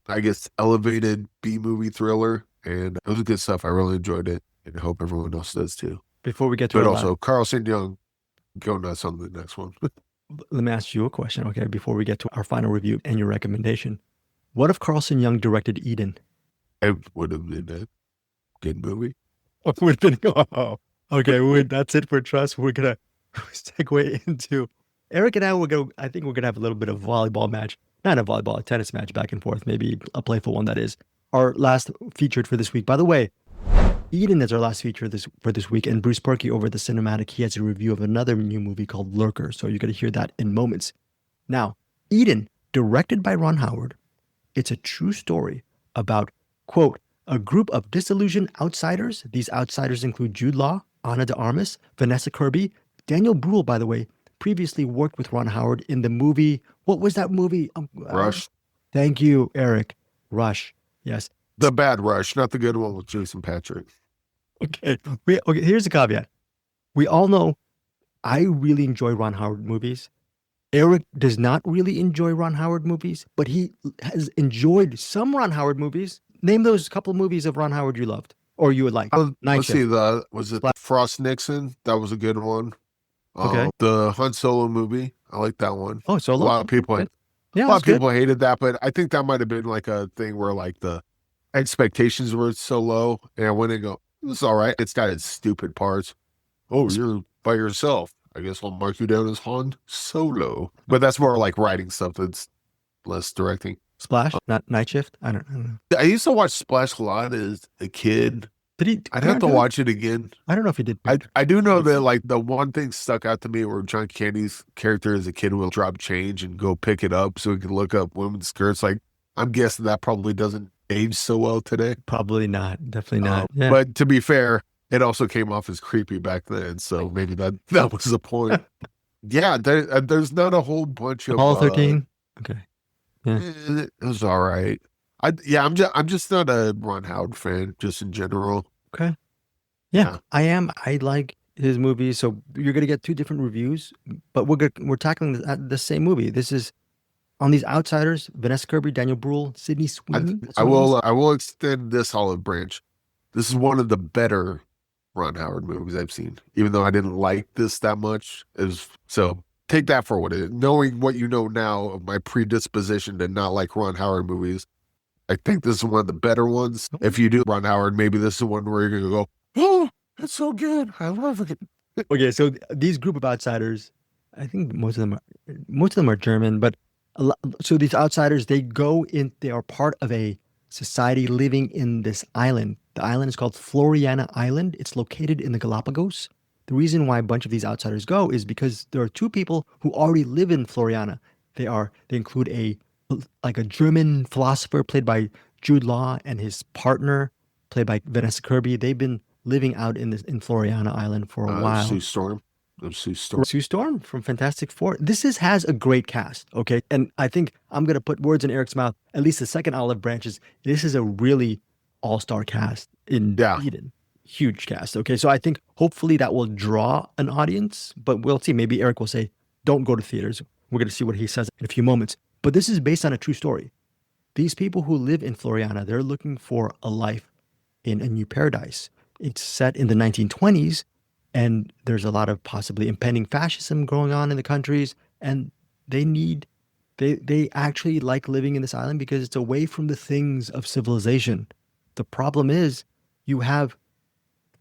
I guess, elevated B-movie thriller, and it was good stuff. I really enjoyed it, and I hope everyone else does too. Before we get to but also Carlson Young, go nuts on the next one. Let me ask you a question, okay? Before we get to our final review and your recommendation, what if Carlson Young directed Eden? It would have been a good movie. Okay, that's it for Trust. We're gonna segue into Eric and I think we're gonna have a little bit of volleyball match. Not a volleyball, a tennis match back and forth, maybe a playful one, that is. Our last featured for this week. By the way, Eden is our last feature for this week, and Bruce Perky over at the Cinematic, he has a review of another new movie called Lurker, so you're going to hear that in moments. Now, Eden, directed by Ron Howard, it's a true story about, quote, a group of disillusioned outsiders. These outsiders include Jude Law, Ana de Armas, Vanessa Kirby, Daniel Bruhl, by the way, previously worked with Ron Howard in the movie. What was that movie? Rush. Thank you, Eric. Rush. Yes. The bad Rush, not the good one with Jason Patrick. Okay. Here's a caveat. We all know I really enjoy Ron Howard movies. Eric does not really enjoy Ron Howard movies, but he has enjoyed some Ron Howard movies. Name those couple movies of Ron Howard you loved or you would like. Let's see. Was it Frost Nixon? That was a good one. Okay. The Han Solo movie. I like that one. Oh, Solo. A lot of people hated that, but I think that might have been like a thing where like the expectations were so low, and I went and go, it's all right. It's got its stupid parts. Oh, you're by yourself. I guess I'll mark you down as Han Solo. But that's more like writing stuff that's less directing. Splash, not Night Shift. I don't know. I used to watch Splash a lot as a kid. I'd have to watch it again. I don't know if he did. I do know that like the one thing stuck out to me where John Candy's character as a kid will drop change and go pick it up so he can look up women's skirts. Like, I'm guessing that probably doesn't age so well today. Probably not. Definitely not. Yeah. But to be fair, it also came off as creepy back then. So maybe that was the point. Yeah, there's not a whole bunch of... All 13? Okay. Yeah. It was all right. I'm just not a Ron Howard fan, just in general. Okay. Yeah, I am. I like his movies. So you're gonna get 2 different reviews, but we're tackling the same movie. This is on these outsiders: Vanessa Kirby, Daniel Bruhl, Sydney Sweeney. I will extend this olive branch. This is one of the better Ron Howard movies I've seen, even though I didn't like this that much. So take that for what it is. Knowing what you know now of my predisposition to not like Ron Howard movies, I think this is one of the better ones. If you do Ron Howard, maybe this is one where you're going to go, oh, that's so good. I love it. Okay, so these group of outsiders, I think most of them are German, but so these outsiders, they are part of a society living in this island. The island is called Floriana Island. It's located in the Galapagos. the reason why a bunch of these outsiders go is because there are two people who already live in Floriana. They include a German philosopher played by Jude Law and his partner played by Vanessa Kirby. They've been living out in Floriana Island for a while. Sue Storm. Sue Storm from Fantastic Four. Has a great cast, okay? And I think I'm going to put words in Eric's mouth, at least the second olive branches. This is a really all-star cast in Eden. Huge cast, okay? So I think hopefully that will draw an audience, but we'll see. Maybe Eric will say, don't go to theaters. We're going to see what he says in a few moments. But this is based on a true story. These people who live in Floriana, they're looking for a life in a new paradise. It's set in the 1920s, and there's a lot of possibly impending fascism going on in the countries, and they actually like living in this island because it's away from the things of civilization. The problem is you have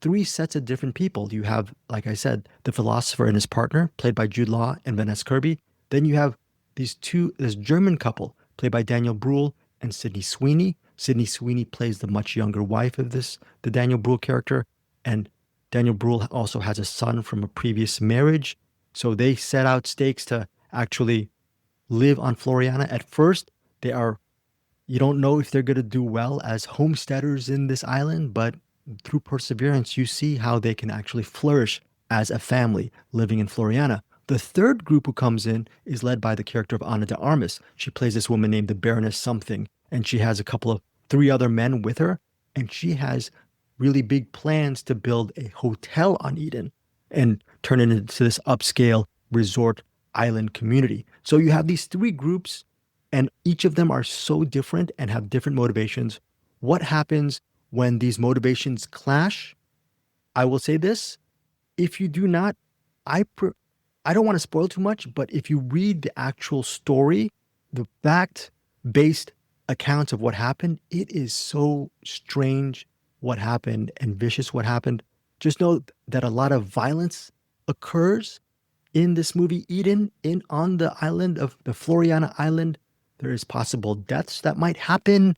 three sets of different people. You have, like I said, the philosopher and his partner, played by Jude Law and Vanessa Kirby. Then you have this German couple, played by Daniel Bruhl and Sydney Sweeney. Sydney Sweeney plays the much younger wife of the Daniel Bruhl character. And Daniel Bruhl also has a son from a previous marriage. So they set out stakes to actually live on Floriana. At first, you don't know if they're going to do well as homesteaders in this island, but through perseverance, you see how they can actually flourish as a family living in Floriana. The third group who comes in is led by the character of Ana de Armas. She plays this woman named the Baroness something, and she has three other men with her, and she has really big plans to build a hotel on Eden and turn it into this upscale resort island community. So you have these three groups, and each of them are so different and have different motivations. What happens when these motivations clash? I will say this, if you do not, I don't want to spoil too much, but if you read the actual story, the fact-based accounts of what happened, it is so strange what happened and vicious what happened. Just know that a lot of violence occurs in this movie Eden, on the island of the Floriana Island. There is possible deaths that might happen.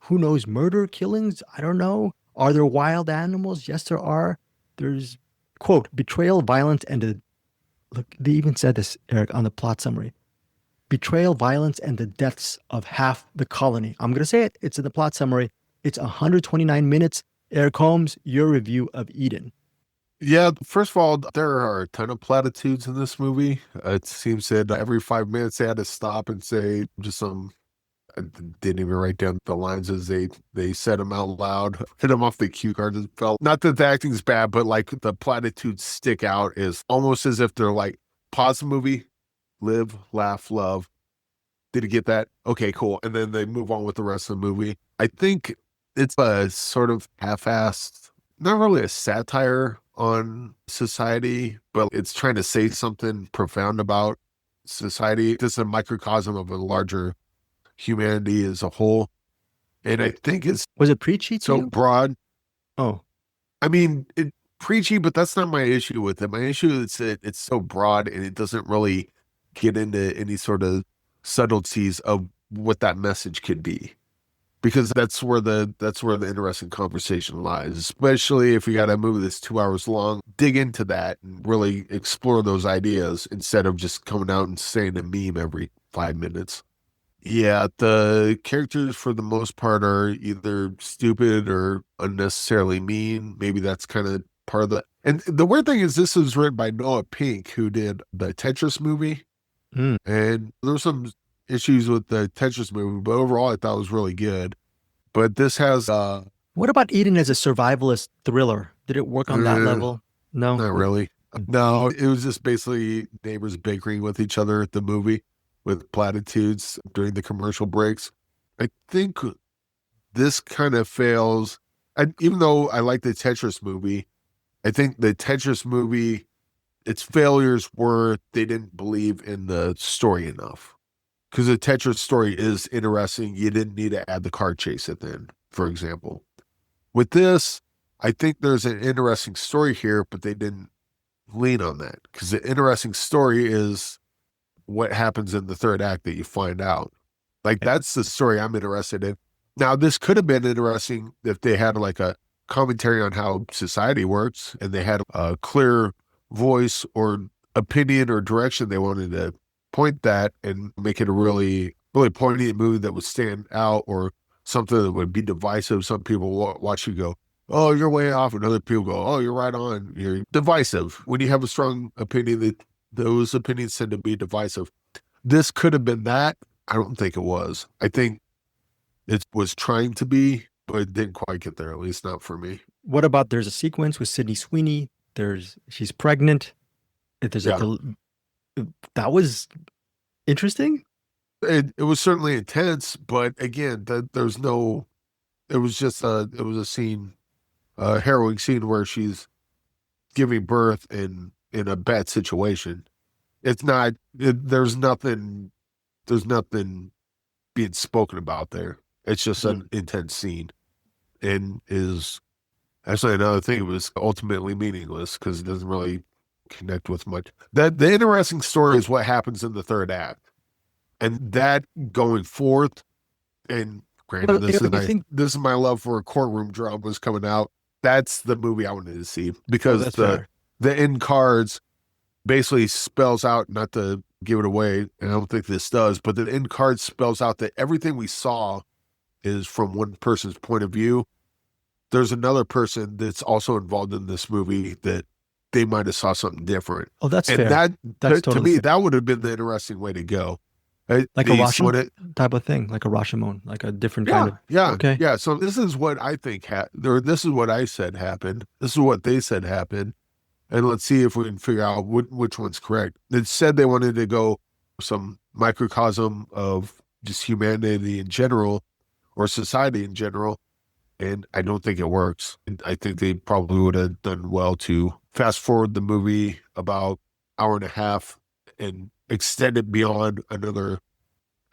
Who knows, murder, killings? I don't know. Are there wild animals? Yes, there are. There's, quote, betrayal, violence, and look, they even said this, Eric, on the plot summary. Betrayal, violence, and the deaths of half the colony. I'm going to say it. It's in the plot summary. It's 129 minutes. Eric Holmes, your review of Eden. Yeah, first of all, there are a ton of platitudes in this movie. It seems that every 5 minutes they had to stop and say just some. I didn't even write down the lines as they said them out loud. Hit them off the cue cards as felt. Not that the acting's bad, but like the platitudes stick out is almost as if they're like, pause the movie, live, laugh, love. Did you get that? Okay, cool. And then they move on with the rest of the movie. I think it's a sort of half-assed, not really a satire on society, but it's trying to say something profound about society. This is a microcosm of a larger humanity as a whole. And I think was it preachy to so you? Broad. Oh, I mean, preachy, but that's not my issue with it. My issue is that it's so broad and it doesn't really get into any sort of subtleties of what that message could be, because that's where the interesting conversation lies, especially if you got a movie that's 2 hours long. Dig into that and really explore those ideas instead of just coming out and saying a meme every 5 minutes. Yeah, the characters for the most part are either stupid or unnecessarily mean. Maybe that's kind of part of the. And the weird thing is, this was written by Noah Pink, who did the Tetris movie. And there were some issues with the Tetris movie, but overall I thought it was really good. But this has what about Eden as a survivalist thriller? Did it work on that level? No, not really. No, it was just basically neighbors bickering with each other at the movie with platitudes during the commercial breaks. I think this kind of fails. Even though I like the Tetris movie, I think the Tetris movie, its failures were they didn't believe in the story enough. Because the Tetris story is interesting. You didn't need to add the car chase at the end, for example. With this, I think there's an interesting story here, but they didn't lean on that. Because the interesting story is what happens in the third act that you find out. Like, that's the story I'm interested in. Now, this could have been interesting if they had like a commentary on how society works and they had a clear voice or opinion or direction they wanted to point that and make it a really, really poignant movie that would stand out, or something that would be divisive. Some people watch you go, oh, you're way off. And other people go, oh, you're right on. You're divisive. When you have a strong opinion, those opinions tend to be divisive. This could have been that. I don't think it was. I think it was trying to be, but it didn't quite get there, at least not for me. What about there's a sequence with Sydney Sweeney? She's pregnant. There's that was interesting. It was certainly intense, but again, it was a scene, a harrowing scene where she's giving birth in a bad situation. It's not, there's nothing being spoken about there. It's just an intense scene, and is actually another thing. It was ultimately meaningless because it doesn't really connect with much. The interesting story is what happens in the third act, and that going forth. And granted, this is my love for courtroom dramas coming out. That's the movie I wanted to see, because the end cards basically spells out, not to give it away, and I don't think this does, but the end card spells out that everything we saw is from one person's point of view. There's another person that's also involved in this movie that they might have saw something different. Oh, that's and fair. That's to me, that would have been the interesting way to go. Like a Rashomon type of thing, like a Rashomon, like a different kind of. Yeah. Okay. Yeah. So this is what I think this is what I said happened. This is what they said happened. And let's see if we can figure out which one's correct. It said they wanted to go some microcosm of just humanity in general, or society in general. And I don't think it works. And I think they probably would have done well to fast forward the movie about hour and a half and extend it beyond another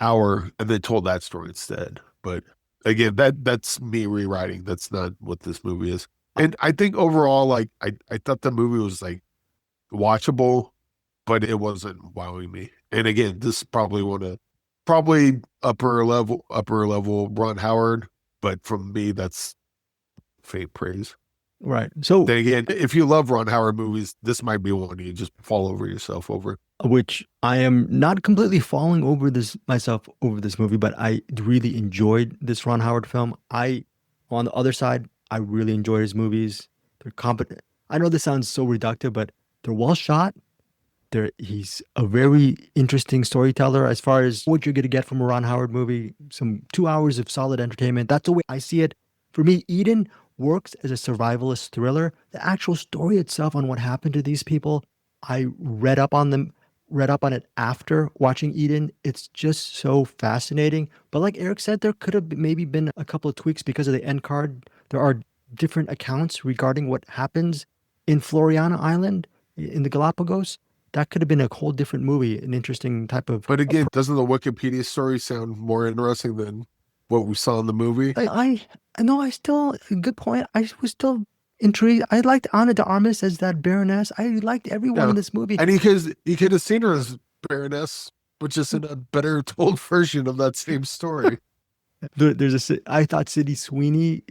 hour and then told that story instead. But again, that's me rewriting. That's not what this movie is. And I think overall, like, I thought the movie was like watchable, but it wasn't wowing me. And again, this is probably upper level Ron Howard, but from me, that's faint praise. Right. So then again, if you love Ron Howard movies, this might be one you just fall over yourself over. Which I am not completely falling over myself over this movie, but I really enjoyed this Ron Howard film. On the other side, I really enjoy his movies. They're competent. I know this sounds so reductive, but they're well shot. He's a very interesting storyteller as far as what you're going to get from a Ron Howard movie. Some 2 hours of solid entertainment. That's the way I see it. For me, Eden works as a survivalist thriller. The actual story itself on what happened to these people, I read up on it after watching Eden. It's just so fascinating. But like Eric said, there could have maybe been a couple of tweaks because of the end card. There are different accounts regarding what happens in Floriana Island in the Galapagos. That could have been a whole different movie, an interesting type of. But again, doesn't the Wikipedia story sound more interesting than what we saw in the movie? Good point. I was still intrigued. I liked Ana de Armas as that Baroness. I liked everyone in this movie. And you could have seen her as Baroness, but just in a better told version of that same story. I thought Sydney Sweeney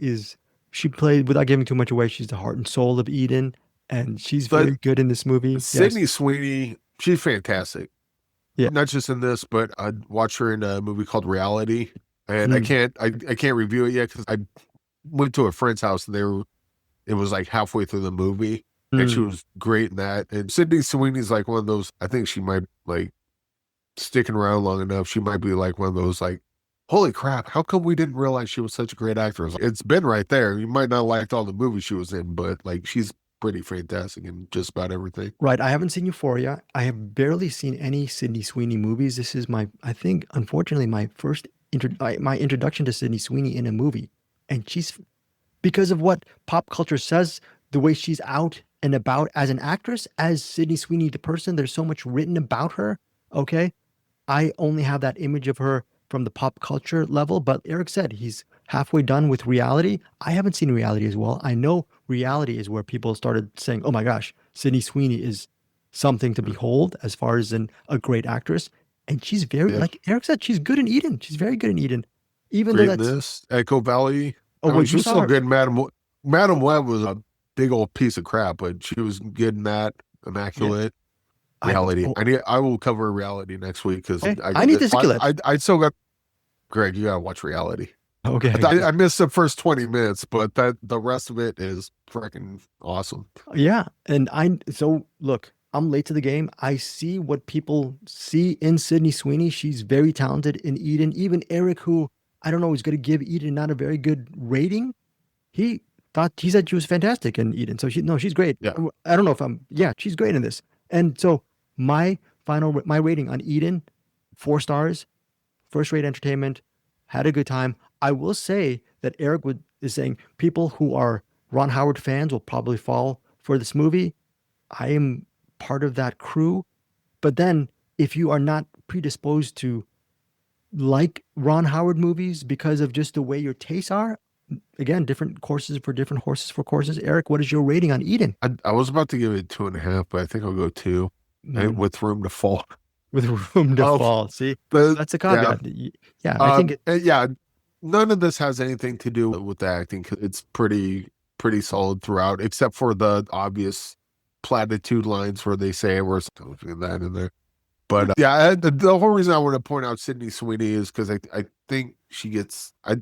she played, without giving too much away, she's the heart and soul of Eden, and she's very good in this movie. Sydney Sweeney, she's fantastic. Yeah. Not just in this, but I watched her in a movie called Reality, and I can't review it yet because I went to a friend's house and it was like halfway through the movie, and she was great in that. And Sydney Sweeney's like one of those, I think she might, like, sticking around long enough, she might be like one of those, like, holy crap, how come we didn't realize she was such a great actress? It's been right there. You might not like all the movies she was in, but like, she's pretty fantastic in just about everything. Right. I haven't seen Euphoria. I have barely seen any Sydney Sweeney movies. This is I think, unfortunately, my first my introduction to Sydney Sweeney in a movie. And she's, because of what pop culture says, the way she's out and about as an actress, as Sydney Sweeney the person, there's so much written about her. Okay. I only have that image of her from the pop culture level, but Eric said he's halfway done with Reality. I haven't seen Reality as well. I know Reality is where people started saying, oh my gosh, Sydney Sweeney is something to behold as far as a great actress. And she's very, like Eric said, she's good in Eden. She's very good in Eden. Even great though that's this Echo Valley. Oh, wait, she was so good. Madam Web was a big old piece of crap, but she was good in that. immaculate. Reality. I will cover reality next week because I need to skill it. I still got Greg. You gotta watch reality. Okay. I missed the first 20 minutes, but the rest of it is freaking awesome. Yeah, and so look, I'm late to the game. I see what people see in Sydney Sweeney. She's very talented in Eden. Even Eric, who I don't know is going to give Eden not a very good rating, he said she was fantastic in Eden. So she's great. Yeah. I don't know if she's great in this. And so my rating on Eden, 4 stars, first rate entertainment, had a good time. I will say that Eric is saying people who are Ron Howard fans will probably fall for this movie. I am part of that crew. But then if you are not predisposed to like Ron Howard movies because of just the way your tastes are, again, different courses for different horses for courses. Eric, what is your rating on Eden? I was about to give it 2.5, but I think I'll go 2 with room to fall. With room to fall. See, that's a caveat. Yeah, I think none of this has anything to do with the acting. It's pretty solid throughout, except for the obvious platitude lines where they say we're looking that in there. But the whole reason I want to point out Sydney Sweeney is because I think she gets. I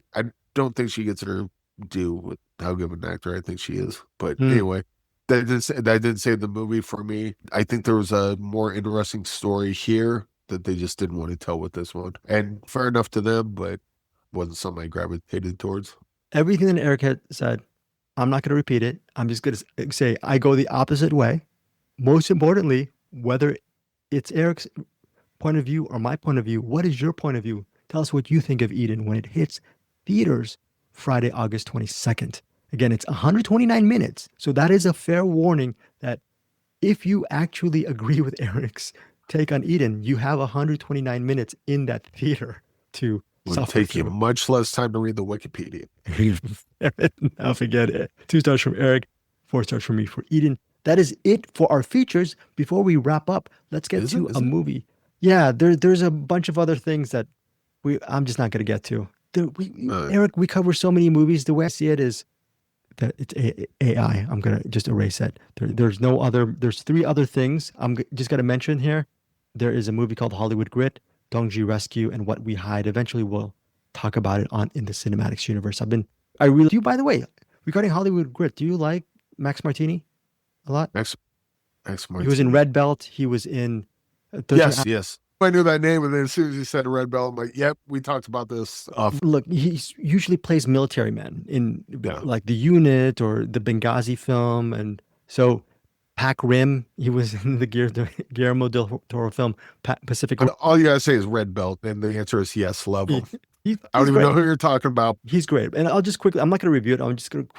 don't think she gets her due with how good of an actor I think she is. But anyway, that didn't save the movie for me. I think there was a more interesting story here that they just didn't want to tell with this one. And fair enough to them, but wasn't something I gravitated towards. Everything that Eric had said, I'm not going to repeat it. I'm just going to say I go the opposite way. Most importantly, whether it's Eric's point of view or my point of view, what is your point of view? Tell us what you think of Eden when it hits theaters Friday, August 22nd. Again, it's 129 minutes. So that is a fair warning that if you actually agree with Eric's take on Eden, you have 129 minutes in that theater to It would take you much less time to read the Wikipedia. Now forget it. 2 stars from Eric, 4 stars from me for Eden. That is it for our features. Before we wrap up, let's get to a movie. Yeah, there's a bunch of other things that I'm just not going to get to. Eric, we cover so many movies. The way I see it is that it's AI. I'm going to just erase it. There's 3 other things I'm just going to mention here. There is a movie called Hollywood Grit, Dongji Rescue, and What We Hide. Eventually, we'll talk about it in the CinemAddicts universe. By the way, regarding Hollywood Grit, do you like Max Martini a lot? Max Martini. He was in Red Belt. He was in... Yes. I knew that name, and then as soon as you said Red Belt, I'm like, yep, we talked about this. Look, he usually plays military men in like The Unit or the Benghazi film. And so Pac Rim, he was in the Guillermo del Toro film, Pacific. But all you got to say is Red Belt, and the answer is yes, level. I don't even know who you're talking about. He's great. And I'll just quickly, I'm not going to review it. I'm just going to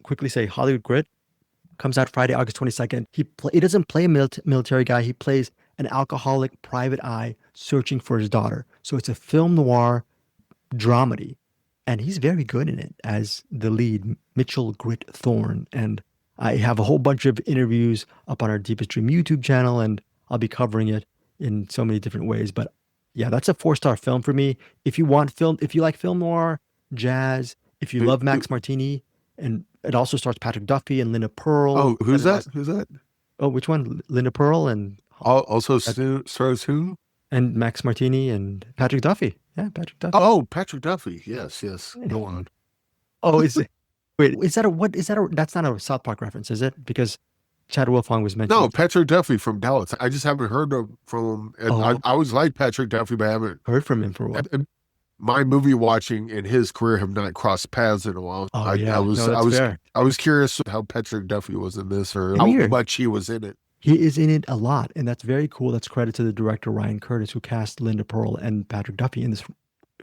quickly say Hollywood Grit comes out Friday, August 22nd. He doesn't play a military guy. He plays an alcoholic private eye searching for his daughter. So it's a film noir dramedy. And he's very good in it as the lead, Mitchell Grit Thorne. And I have a whole bunch of interviews up on our Deepest Dream YouTube channel, and I'll be covering it in so many different ways. But yeah, that's a 4-star film for me. If you like film noir, jazz, if you love Max Martini, and it also stars Patrick Duffy and Linda Pearl. Oh, who's that? Who's that? Oh, which one? Linda Pearl and... Also stars who? And Max Martini and Patrick Duffy. Yeah, Patrick Duffy. Oh, Patrick Duffy. Yes. Go on. Oh, is it? Wait, that's not a South Park reference, is it? Because Chad Wolfong was mentioned. No, Patrick Duffy from Dallas. I just haven't heard from him. And I always liked Patrick Duffy, but I haven't heard from him for a while. My movie watching and his career have not crossed paths in a while. I was curious how Patrick Duffy was in this, or how much he was in it. He is in it a lot, and that's very cool. That's credit to the director, Ryan Curtis, who cast Linda Pearl and Patrick Duffy in this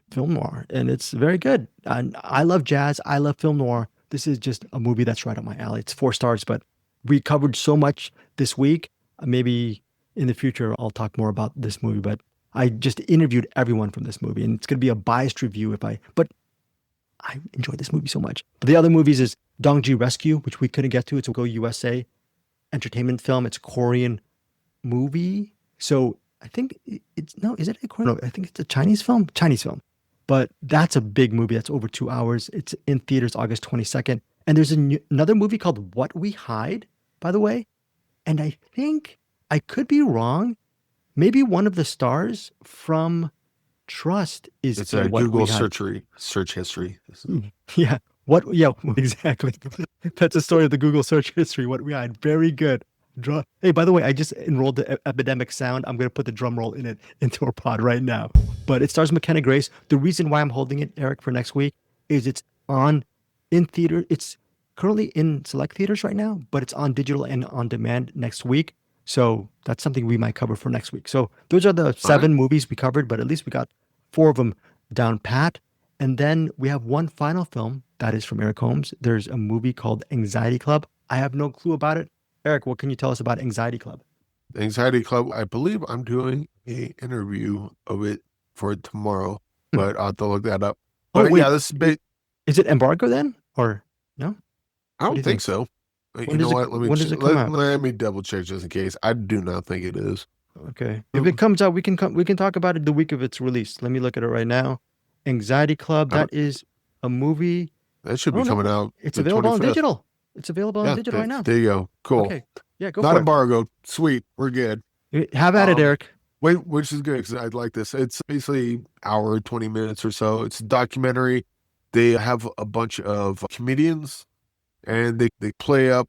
film noir, and it's very good. And I love jazz. I love film noir. This is just a movie that's right up my alley. It's 4 stars, but we covered so much this week. Maybe in the future, I'll talk more about this movie, but I just interviewed everyone from this movie, and it's going to be a biased review but I enjoyed this movie so much. But the other movies is Dongji Rescue, which we couldn't get to. It's a Go USA entertainment film. It's a Korean movie. So I think is it a Korean? No, I think it's a Chinese film. But that's a big movie. That's over 2 hours. It's in theaters August 22nd. And there's another movie called What We Hide, by the way. And I think I could be wrong. Maybe one of the stars from Trust is It's in a what Google we had. search history. Yeah. What? Yeah, exactly. That's a story of the Google search history. What we had. Very good. Hey, by the way, I just enrolled the Epidemic Sound. I'm going to put the drum roll in it into our pod right now. But it stars McKenna Grace. The reason why I'm holding it, Eric, for next week is it's on in theater. It's currently in select theaters right now, but it's on digital and on demand next week. So that's something we might cover for next week. So those are the 7 movies we covered, but at least we got 4 of them down pat. And then we have one final film that is from Eric Holmes. There's a movie called Anxiety Club. I have no clue about it. Eric, what can you tell us about Anxiety Club? Anxiety Club, I believe I'm doing a interview of it for tomorrow, but I'll have to look that up. Oh, But wait. yeah, this is big. Is it embargo then? Or no? I What do don't you think so. When You does know it- what? when does it come out? Let me double check just in case. I do not think it is. Okay. If it comes out, we can talk about it the week of its release. Let me look at it right now. Anxiety Club, that is a movie. That should be Oh, no. coming out. It's the available on 25th. digital. It's available on digital right now. There you go. Cool. Okay. Yeah, go Not for embargoed. Sweet. We're good. it. Have at it, Eric. Wait, which is good because I'd like this. It's basically hour, 20 minutes or so. It's a documentary. They have a bunch of comedians and they play up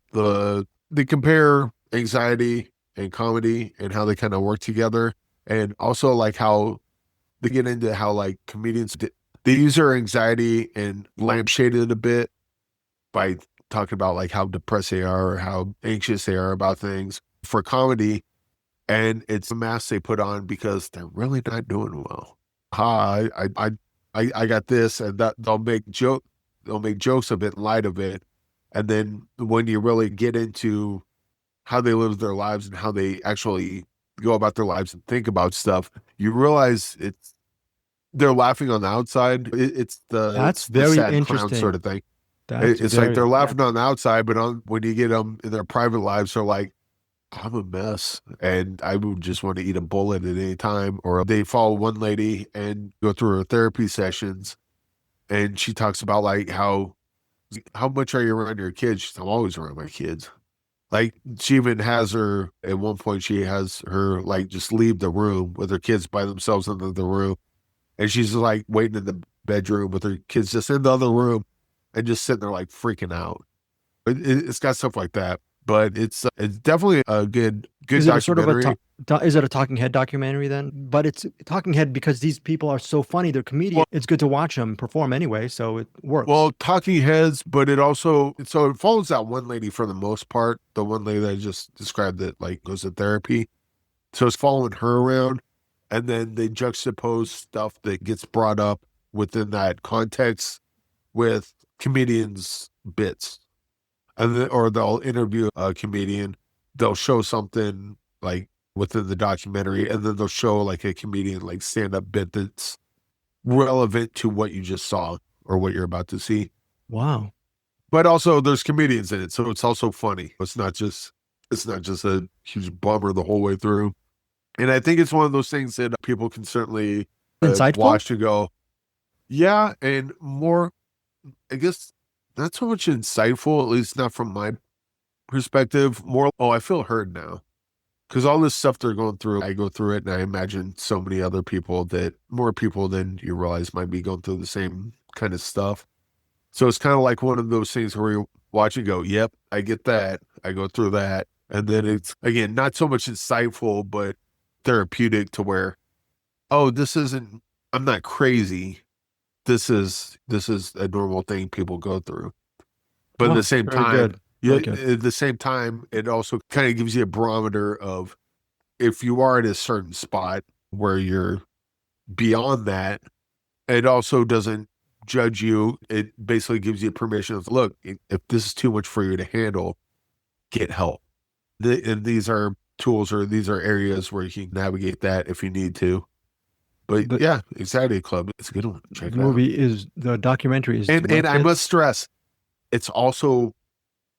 they compare anxiety and comedy and how they kind of work together. And also like how they get into how like comedians, they use their anxiety and lampshade it a bit by talking about like how depressed they are or how anxious they are about things for comedy. And it's a mask they put on because they're really not doing well. I got this, and that they'll make jokes of it and light of it. And then when you really get into how they live their lives and how they actually go about their lives and think about stuff, you realize they're laughing on the outside. It's That's the very sad interesting. clown sort of thing. That's It's like they're laughing on the outside, but when you get them in their private lives, they're like, I'm a mess and I would just want to eat a bullet at any time. Or they follow one lady and go through her therapy sessions and she talks about like how much are you around your kids? She's, I'm always around my kids. Like she even has her, at one point she has her like just leave the room with her kids by themselves in the room. And she's like waiting in the bedroom with her kids just in the other room and just sitting there like freaking out. It's got stuff like that. But it's definitely a good is it documentary. Is it a talking head documentary then? But it's talking head because these people are so funny. They're comedians. Well, it's good to watch them perform anyway, so it works. Well, talking heads, but it also it follows that one lady for the most part. The one lady that I just described that like goes to therapy. So it's following her around, and then they juxtapose stuff that gets brought up within that context with comedians' bits. Or they'll interview a comedian, they'll show something like within the documentary, and then they'll show like a comedian like stand-up bit that's relevant to what you just saw or what you're about to see. Wow. But also there's comedians in it, so it's also funny. It's not just a huge bummer the whole way through. And I think it's one of those things that people can certainly watch to go, yeah, and more, I guess, not so much insightful, at least not from my perspective. More, I feel heard now. Because all this stuff they're going through, I go through it, and I imagine so many other people more people than you realize might be going through the same kind of stuff. So it's kind of like one of those things where you watch and go, yep, I get that. I go through that. And then it's, again, not so much insightful, but therapeutic to where, I'm not crazy. This is a normal thing people go through. But at the same time, at the same time, it also kind of gives you a barometer of if you are at a certain spot where you're beyond that, it also doesn't judge you. It basically gives you permission of, look, if this is too much for you to handle, get help. And these are tools or these are areas where you can navigate that if you need to. But yeah, Anxiety Club, it's a good one. Check it out. The documentary is, and I must stress, it's also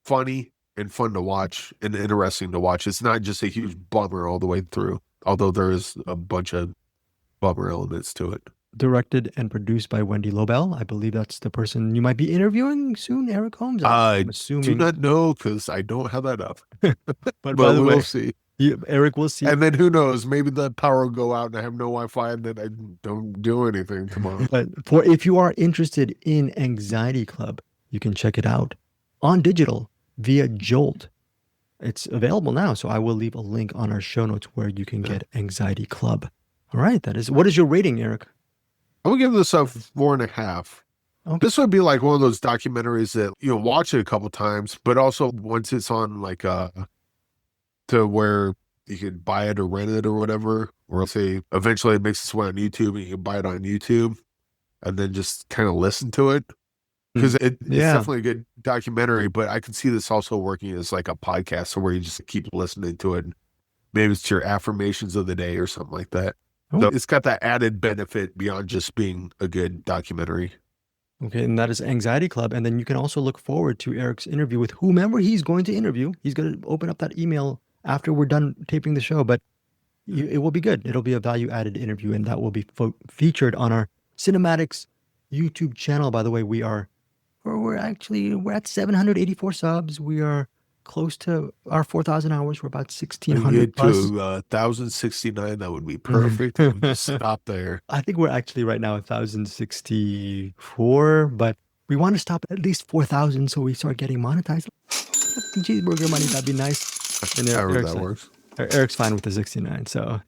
funny and fun to watch and interesting to watch. It's not just a huge bummer all the way through, although there is a bunch of bummer elements to it. directed and produced by Wendy Lobel. I believe that's the person you might be interviewing soon, Eric Holmes. I I'm assuming. do not know because I don't have that up. But by the way, we'll see. Eric will see. And then who knows? Maybe the power will go out and I have no Wi-Fi and then I don't do anything tomorrow. But if you are interested in Anxiety Club, you can check it out on digital via Jolt. It's available now, so I will leave a link on our show notes where you can get Anxiety Club. All right, what is your rating, Eric? I would give this a 4.5. Okay. This would be like one of those documentaries that watch it a couple times, but also once it's on like to where you could buy it or rent it or whatever, or say eventually it makes its way on YouTube and you can buy it on YouTube and then just kind of listen to it. Because it's definitely a good documentary, but I can see this also working as like a podcast where you just keep listening to it. Maybe it's your affirmations of the day or something like that. Oh. So it's got that added benefit beyond just being a good documentary. Okay, and that is Anxiety Club. And then you can also look forward to Eric's interview with whomever he's going to interview. He's going to open up that email after we're done taping the show, but it will be good. It'll be a value-added interview, and that will be featured on our CinemAddicts YouTube channel. By the way, we're at 784 subs. We are close to our 4,000 hours. We're about 1,600 plus. To 1,069, that would be perfect. We just stop there. I think we're actually right now 1,064, but we want to stop at least 4,000 so we start getting monetized. Cheeseburger money, that'd be nice. And However that works. Eric's fine with the 69, so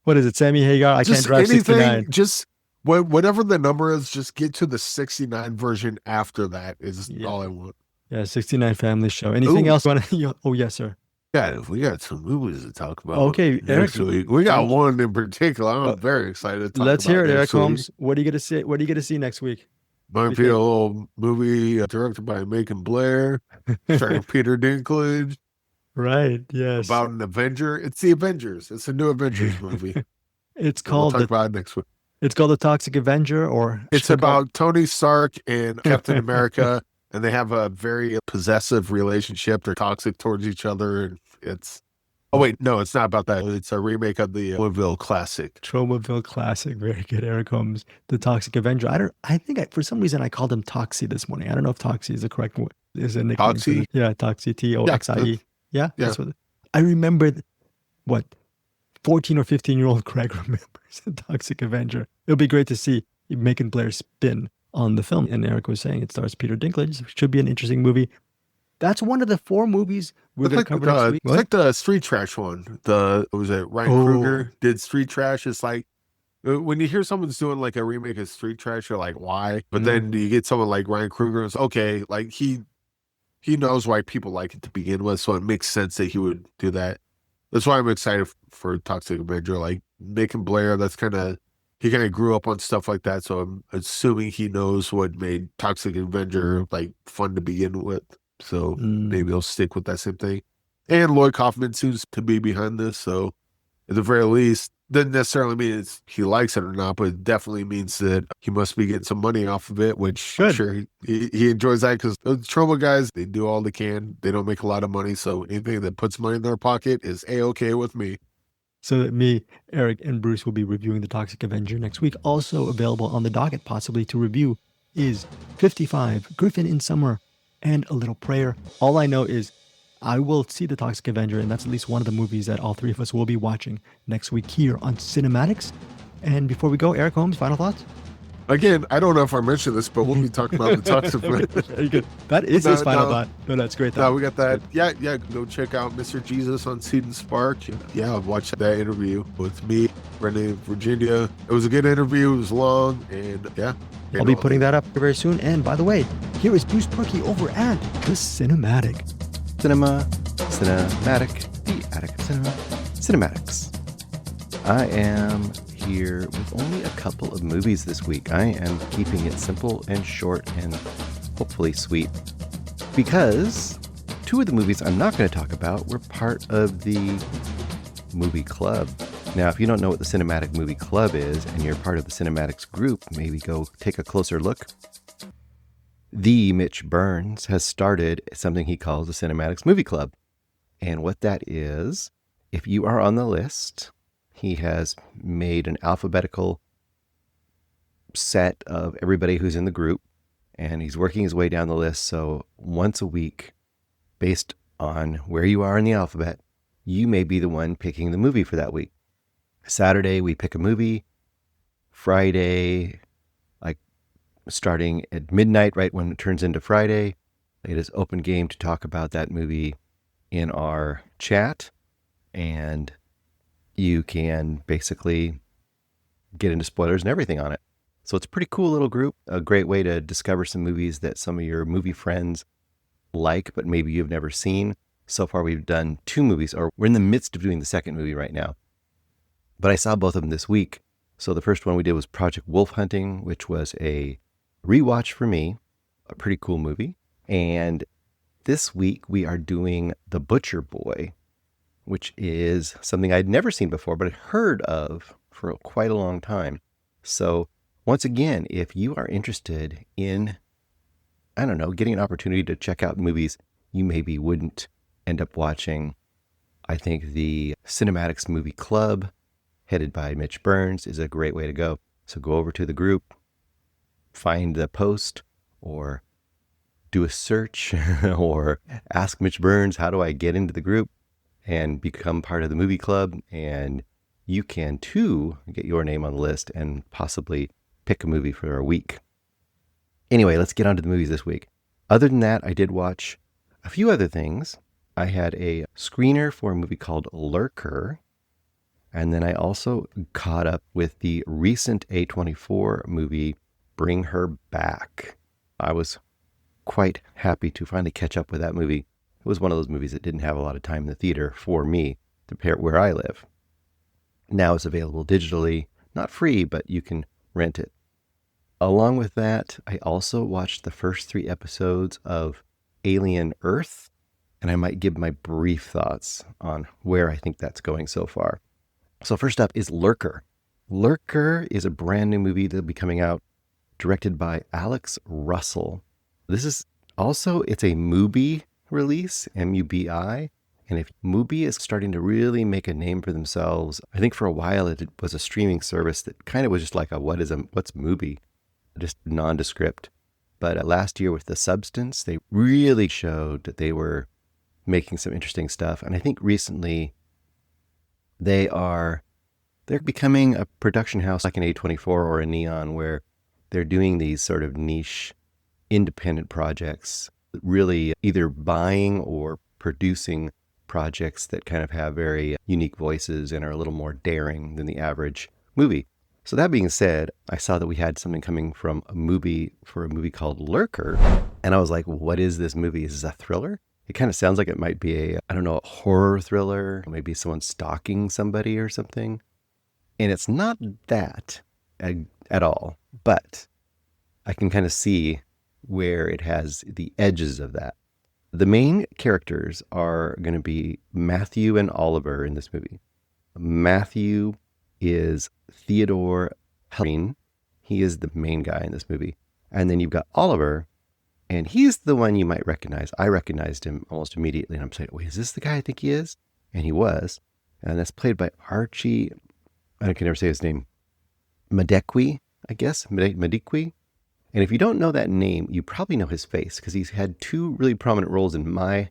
what is it, Sammy Hagar? I can't drive 69. Just whatever the number is, just get to the 69 version after that is all I want. Yeah, 69 Family Show. Anything else? Oh, yes, sir. Yeah, we got some movies to talk about. Okay, Eric. Week. We got one in particular. I'm very excited to talk Let's about. Hear it, Eric week. Holmes. What are you gonna see? What are you gonna see next week? Might be a little movie directed by Macon Blair, starring Peter Dinklage. Right. Yes. About an Avenger. It's the Avengers. It's a new Avengers movie. It's called. We'll talk about it next week. It's called The Toxic Avenger, or it's about Tony Stark and Captain America. And they have a very possessive relationship. They're toxic towards each other. And it's... Oh, wait. No, it's not about that. It's a remake of the Tromaville classic. Tromaville classic. Very good, Eric Holmes. The Toxic Avenger. For some reason, I called him Toxie this morning. I don't know if Toxie is the correct word. Is a nickname. Toxie? Yeah, Toxie. Toxie. Yeah? That's what... I remember, 14 or 15-year-old Craig remembers The Toxic Avenger. It'll be great to see Macon Blair's spin on the film. And Eric was saying it stars Peter Dinklage. It should be an interesting movie. That's one of the 4 movies we're going to cover next week. It's like the Street Trash one. Ryan Kruger did Street Trash. It's like, when you hear someone's doing like a remake of Street Trash, you're like, why? But then you get someone like Ryan Kruger, it's okay, like he knows why people like it to begin with, so it makes sense that he would do that. That's why I'm excited for Toxic Avenger. Like Macon Blair, he kind of grew up on stuff like that, so I'm assuming he knows what made Toxic Avenger like fun to begin with. So maybe he'll stick with that same thing. And Lloyd Kaufman seems to be behind this, so at the very least, doesn't necessarily mean he likes it or not, but it definitely means that he must be getting some money off of it, which I'm sure he enjoys that, because the Troma guys, they do all they can. They don't make a lot of money, so anything that puts money in their pocket is A-okay with me. So that me, Eric, and Bruce will be reviewing The Toxic Avenger next week. Also available on the docket, possibly to review, is 55, Griffin in Summer, and A Little Prayer. All I know is I will see The Toxic Avenger, and that's at least one of the movies that all 3 of us will be watching next week here on CinemAddicts. And before we go, Eric Holmes, final thoughts? Again, I don't know if I mentioned this, but we'll be talking about The Toxic Avenger. Very good. That is his final thought. No, that's great. No, we got that. Yeah, go check out Mr. Jesus on Seed and Spark. Yeah, watch that interview with me, Renee, Virginia. It was a good interview. It was long, and yeah. I'll be putting that up very soon. And by the way, here is Bruce Perky over at The Cinematic. Cinematic, the Attic Cinema, CinemAddicts. I am here with only a couple of movies this week. I am keeping it simple and short and hopefully sweet, because 2 of the movies I'm not going to talk about were part of the movie club. Now, if you don't know what the Cinematic Movie Club is and you're part of the CinemAddicts group, maybe go take a closer look. The Mitch Burns has started something he calls the CinemAddicts Movie Club. And what that is, if you are on the list, he has made an alphabetical set of everybody who's in the group, and he's working his way down the list. So once a week, based on where you are in the alphabet, you may be the one picking the movie for that week. Saturday, we pick a movie. Friday, like starting at midnight, right when it turns into Friday, it is open game to talk about that movie in our chat. And you can basically get into spoilers and everything on it. So it's a pretty cool little group, a great way to discover some movies that some of your movie friends like, but maybe you've never seen. So far, we've done 2 movies, or we're in the midst of doing the second movie right now. But I saw both of them this week. So the first one we did was Project Wolf Hunting, which was a rewatch for me, a pretty cool movie. And this week we are doing The Butcher Boy, which is something I'd never seen before, but I'd heard of for quite a long time. So once again, if you are interested in, I don't know, getting an opportunity to check out movies you maybe wouldn't end up watching, I think the CinemAddicts Movie Club, headed by Mitch Burns, is a great way to go. So go over to the group, find the post, or do a search, or ask Mitch Burns, how do I get into the group and become part of the movie club? And you can too get your name on the list and possibly pick a movie for a week. Anyway, let's get on to the movies this week. Other than that, I did watch a few other things. I had a screener for a movie called Lurker. And then I also caught up with the recent A24 movie, Bring Her Back. I was quite happy to finally catch up with that movie. It was one of those movies that didn't have a lot of time in the theater for me compared where I live. Now it's available digitally, not free, but you can rent it. Along with that, I also watched the first 3 episodes of Alien Earth, and I might give my brief thoughts on where I think that's going so far. So first up is Lurker. Lurker is a brand new movie that'll be coming out, directed by Alex Russell. This is also, it's a MUBI release, MUBI. And if MUBI is starting to really make a name for themselves, I think for a while it was a streaming service that kind of was just like what's MUBI? Just nondescript. But last year with The Substance, they really showed that they were making some interesting stuff. And I think recently they're becoming a production house like an A24 or a Neon, where they're doing these sort of niche independent projects, really either buying or producing projects that kind of have very unique voices and are a little more daring than the average movie. So that being said, I saw that we had something coming from a movie for a movie called Lurker. And I was like, what is this movie? Is this a thriller? It kind of sounds like it might be a horror thriller, maybe someone stalking somebody or something. And it's not that at all, but I can kind of see where it has the edges of that. The main characters are going to be Matthew and Oliver in this movie. Matthew is Theodore Green. He is the main guy in this movie. And then you've got Oliver, and he's the one you might recognize. I recognized him almost immediately, and I'm saying, wait, is this the guy I think he is? And he was. And that's played by Archie, I can never say his name, Madekwe, I guess, Madekwe. And if you don't know that name, you probably know his face, because he's had 2 really prominent roles in my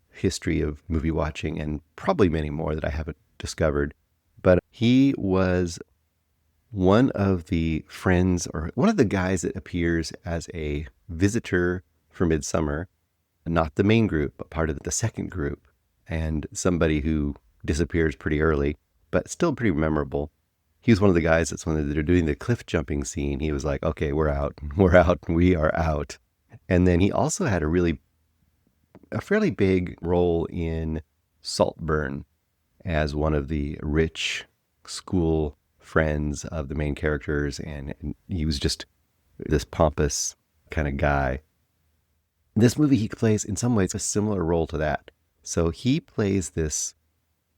history of movie watching, and probably many more that I haven't discovered. But he was one of the friends, or one of the guys that appears as a visitor for Midsummer, not the main group, but part of the second group, and somebody who disappears pretty early, but still pretty memorable. He was one of the guys that's when they're doing the cliff jumping scene, he was like, okay, we are out. And then he also had a fairly big role in Saltburn as one of the rich school friends of the main characters. And he was just this pompous kind of guy. In this movie, he plays in some ways a similar role to that. So he plays this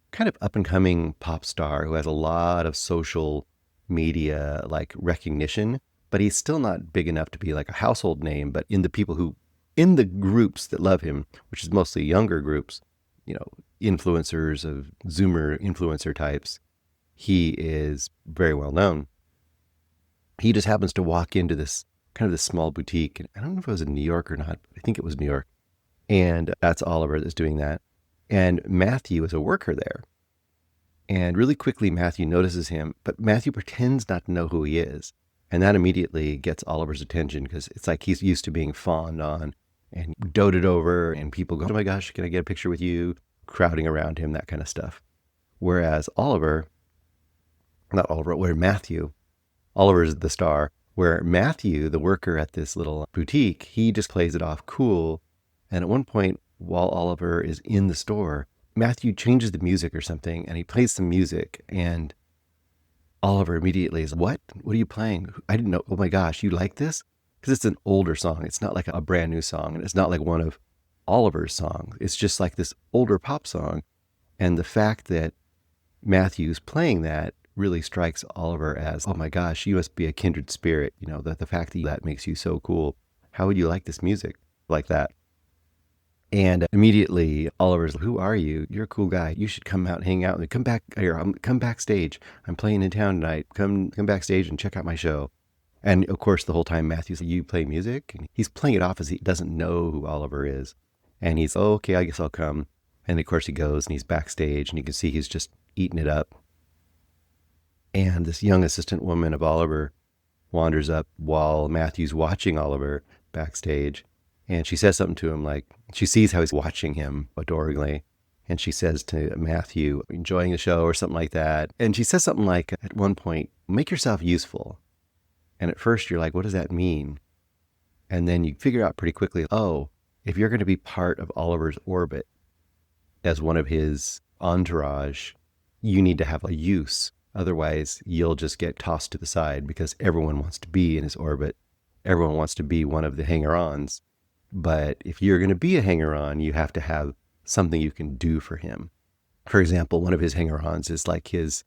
kind of up-and-coming pop star who has a lot of social media like recognition, but he's still not big enough to be like a household name. But in the groups that love him, which is mostly younger groups, influencers of Zoomer influencer types, he is very well known. he just happens to walk into this kind of this small boutique. And I don't know if it was in New York or not. I think it was New York. And that's Oliver that's doing that. And Matthew is a worker there. And really quickly, Matthew notices him, but Matthew pretends not to know who he is. And that immediately gets Oliver's attention because it's like he's used to being fawned on and doted over, and people go, oh my gosh, can I get a picture with you? Crowding around him, that kind of stuff. Whereas Matthew, Oliver's the star, where Matthew, the worker at this little boutique, he just plays it off cool. And at one point, while Oliver is in the store, Matthew changes the music or something, and he plays some music, and Oliver immediately is, what are you playing? I didn't know. Oh my gosh, you like this? Because it's an older song. It's not like a brand new song, and it's not like one of Oliver's songs. It's just like this older pop song. And the fact that Matthew's playing that really strikes Oliver as, oh my gosh, you must be a kindred spirit. You know, the fact that makes you so cool. How would you like this music like that? And immediately Oliver's, who are you? You're a cool guy. You should come out and hang out. Come back here. Come backstage. I'm playing in town tonight. Come backstage and check out my show. And of course, the whole time Matthew's like, you play music? And he's playing it off as he doesn't know who Oliver is. And he's, oh, okay, I guess I'll come. And of course he goes and he's backstage and you can see he's just eating it up. And this young assistant woman of Oliver wanders up while Matthew's watching Oliver backstage. And she says something to him, like, she sees how he's watching him adoringly. And she says to Matthew, enjoying the show or something like that. And she says something like, at one point, make yourself useful. And at first you're like, what does that mean? And then you figure out pretty quickly, oh, if you're going to be part of Oliver's orbit as one of his entourage, you need to have a use. Otherwise, you'll just get tossed to the side because everyone wants to be in his orbit. Everyone wants to be one of the hanger-ons. But if you're going to be a hanger-on, you have to have something you can do for him. For example, one of his hanger-ons is like his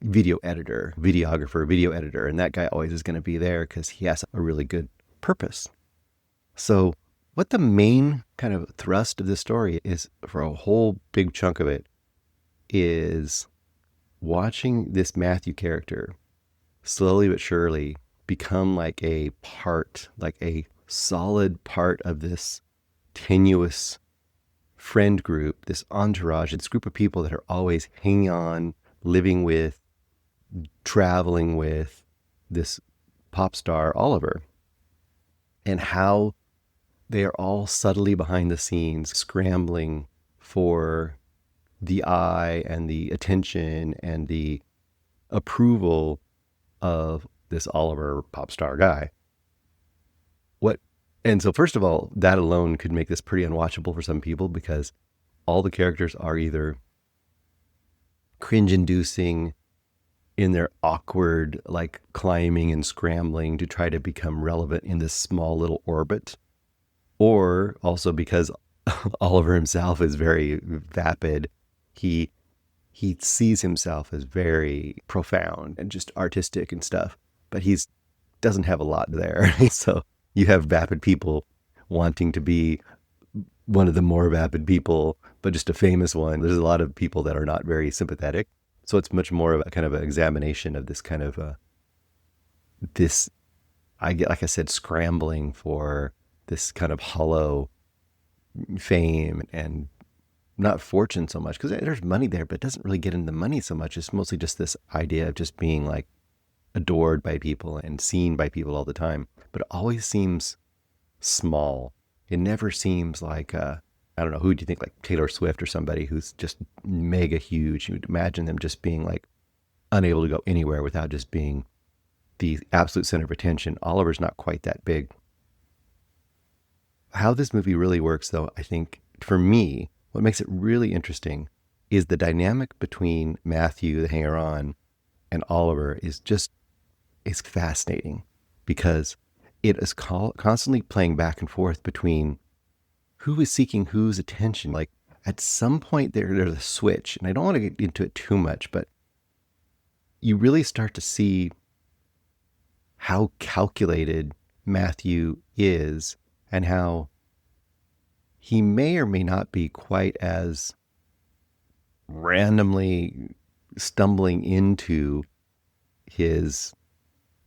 videographer, editor, and that guy always is going to be there because he has a really good purpose. So what the main kind of thrust of this story is, for a whole big chunk of it, is watching this Matthew character slowly but surely become like a solid part of this tenuous friend group, this entourage, this group of people that are always hanging on, living with, traveling with this pop star Oliver, and how they are all subtly behind the scenes scrambling for the eye and the attention and the approval of this Oliver pop star guy. And so first of all, that alone could make this pretty unwatchable for some people because all the characters are either cringe-inducing in their awkward, like climbing and scrambling to try to become relevant in this small little orbit, or also because Oliver himself is very vapid. He sees himself as very profound and just artistic and stuff, but he doesn't have a lot there. So you have vapid people wanting to be one of the more vapid people, but just a famous one. There's a lot of people that are not very sympathetic. So it's much more of a kind of an examination of this kind of, like I said, scrambling for this kind of hollow fame and not fortune so much, because there's money there, but it doesn't really get into the money so much. It's mostly just this idea of just being like adored by people and seen by people all the time. But it always seems small. It never seems like, I don't know, who do you think, like Taylor Swift or somebody who's just mega huge? You'd imagine them just being like unable to go anywhere without just being the absolute center of attention. Oliver's not quite that big. How this movie really works, though, I think, for me, what makes it really interesting is the dynamic between Matthew, the hanger-on, and Oliver is fascinating because it is constantly playing back and forth between who is seeking whose attention. Like at some point there's a switch, and I don't want to get into it too much, but you really start to see how calculated Matthew is and how he may or may not be quite as randomly stumbling into his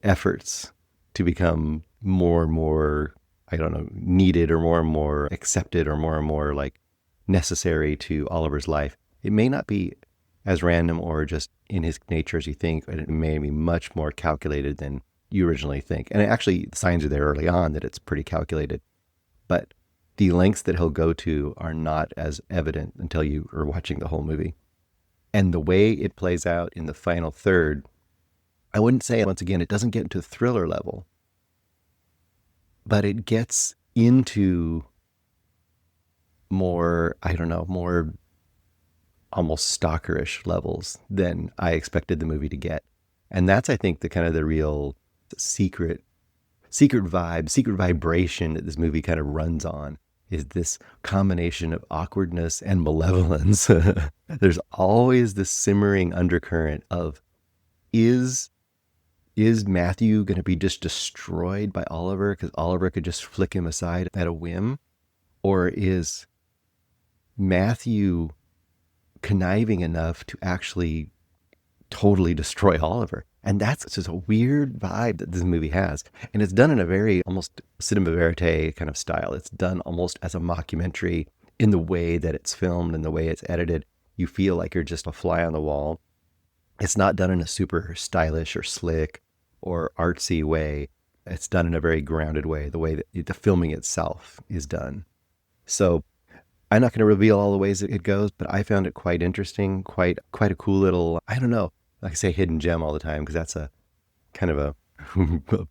efforts to become more and more, I don't know, needed or more accepted or more like necessary to Oliver's life. It may not be as random or just in his nature as you think, and it may be much more calculated than you originally think. And actually, the signs are there early on that it's pretty calculated. But the lengths that he'll go to are not as evident until you are watching the whole movie. And the way it plays out in the final third, I wouldn't say, once again, it doesn't get into thriller level, but it gets into more, I don't know, more almost stalkerish levels than I expected the movie to get. And that's, I think, the kind of the real secret vibe, secret vibration that this movie kind of runs on, is this combination of awkwardness and malevolence. There's always this simmering undercurrent of, is Matthew going to be just destroyed by Oliver because Oliver could just flick him aside at a whim? Or is Matthew conniving enough to actually totally destroy Oliver? And that's just a weird vibe that this movie has. And it's done in a very almost cinema verite kind of style. It's done almost as a mockumentary in the way that it's filmed and the way it's edited. You feel like you're just a fly on the wall. It's not done in a super stylish or slick or artsy way. It's done in a very grounded way, the way that the filming itself is done. So I'm not going to reveal all the ways that it goes, but I found it quite interesting, quite a cool little, I don't know, like I say hidden gem all the time because that's a kind of a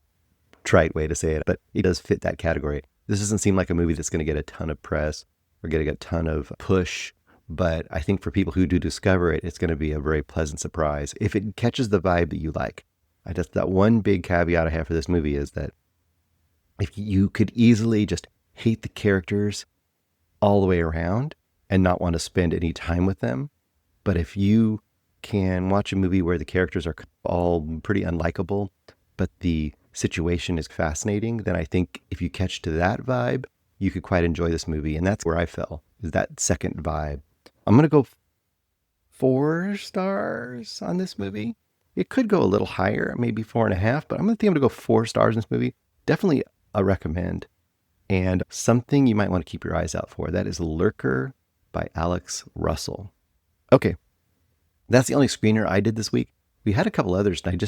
trite way to say it, but it does fit that category. This doesn't seem like a movie that's going to get a ton of press or get a ton of push, but I think for people who do discover it, it's going to be a very pleasant surprise if it catches the vibe that you like. That one big caveat I have for this movie is that if you could easily just hate the characters all the way around and not want to spend any time with them, but if you can watch a movie where the characters are all pretty unlikable, but the situation is fascinating, then I think if you catch to that vibe, you could quite enjoy this movie. And that's where I fell, is that second vibe. I'm going to go 4 stars on this movie. It could go a little higher, maybe 4.5, but I'm going to go 4 stars in this movie. Definitely a recommend. And something you might want to keep your eyes out for, that is Lurker by Alex Russell. Okay, that's the only screener I did this week. We had a couple others, and